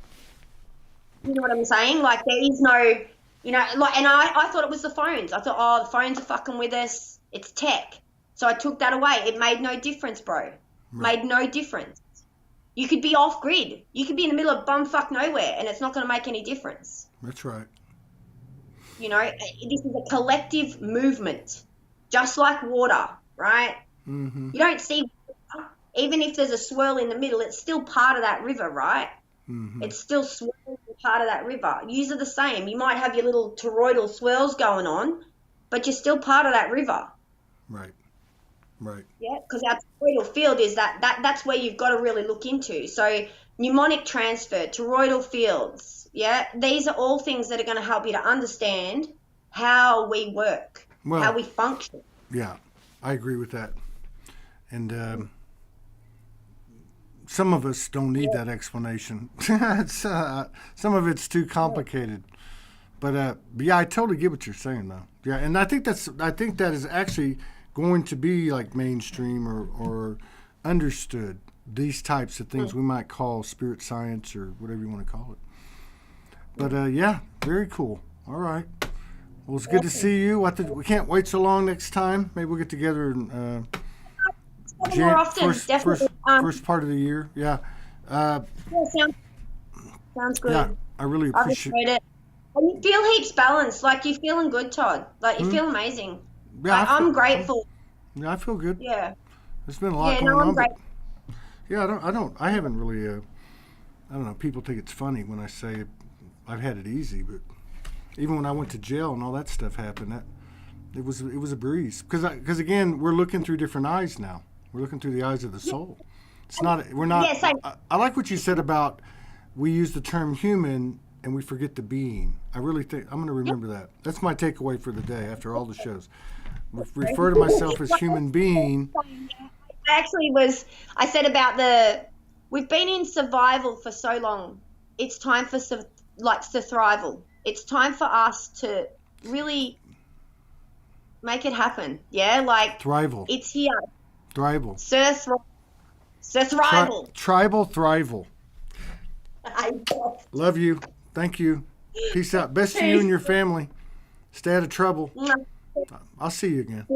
You know what I'm saying? Like there is no, you know, like, and I thought it was the phones. I thought, oh, the phones are fucking with us. It's tech. So I took that away. It made no difference, bro.
Right.
Made no difference. You could be off grid. You could be in the middle of bumfuck nowhere and it's not going to make any difference.
That's right.
You know, this is a collective movement, just like water, right?
Mm-hmm.
You don't see water. Even if there's a swirl in the middle, it's still part of that river, right?
Mm-hmm.
It's still swirling part of that river. Yous are the same. You might have your little toroidal swirls going on, but you're still part of that river.
Right. Right.
Yeah, because our toroidal field is that's where you've got to really look into. So mnemonic transfer, toroidal fields, yeah, these are all things that are going to help you to understand how we work, how we function.
Yeah, I agree with that. And some of us don't need that explanation. Some of it's too complicated. But yeah, I totally get what you're saying, though. Yeah, and I think that is actually going to be like mainstream or understood these types of things we might call spirit science or whatever you want to call it. But yeah, very cool. All right. Well, it's good to see you. We can't wait so long next time. Maybe we'll get together in
more often, definitely.
First part of the year. Yeah.
Yeah, sounds good.
Yeah, I really appreciate
it. And you feel heaps balanced. Like, you're feeling good, Todd. Like, you feel amazing.
Yeah,
like, I'm grateful.
Yeah, I feel good.
Yeah.
There's been a lot going on. Yeah, I haven't really, I don't know, people think it's funny when I say I've had it easy, but even when I went to jail and all that stuff happened, it was a breeze. Because again, we're looking through different eyes now. We're looking through the eyes of the soul. We're not.
Yes,
I like what you said about we use the term human and we forget the being. I really think I'm going to remember that. That's my takeaway for the day after all the shows. Refer to myself as human being.
I said about we've been in survival for so long. It's time for thrival. It's time for us to really make it happen. Yeah, like
thrival.
It's here.
Thrival.
Thrival.
Tribal thrival. Love you. Thank you. Peace out. Best to you and your family. Stay out of trouble. I'll see you again.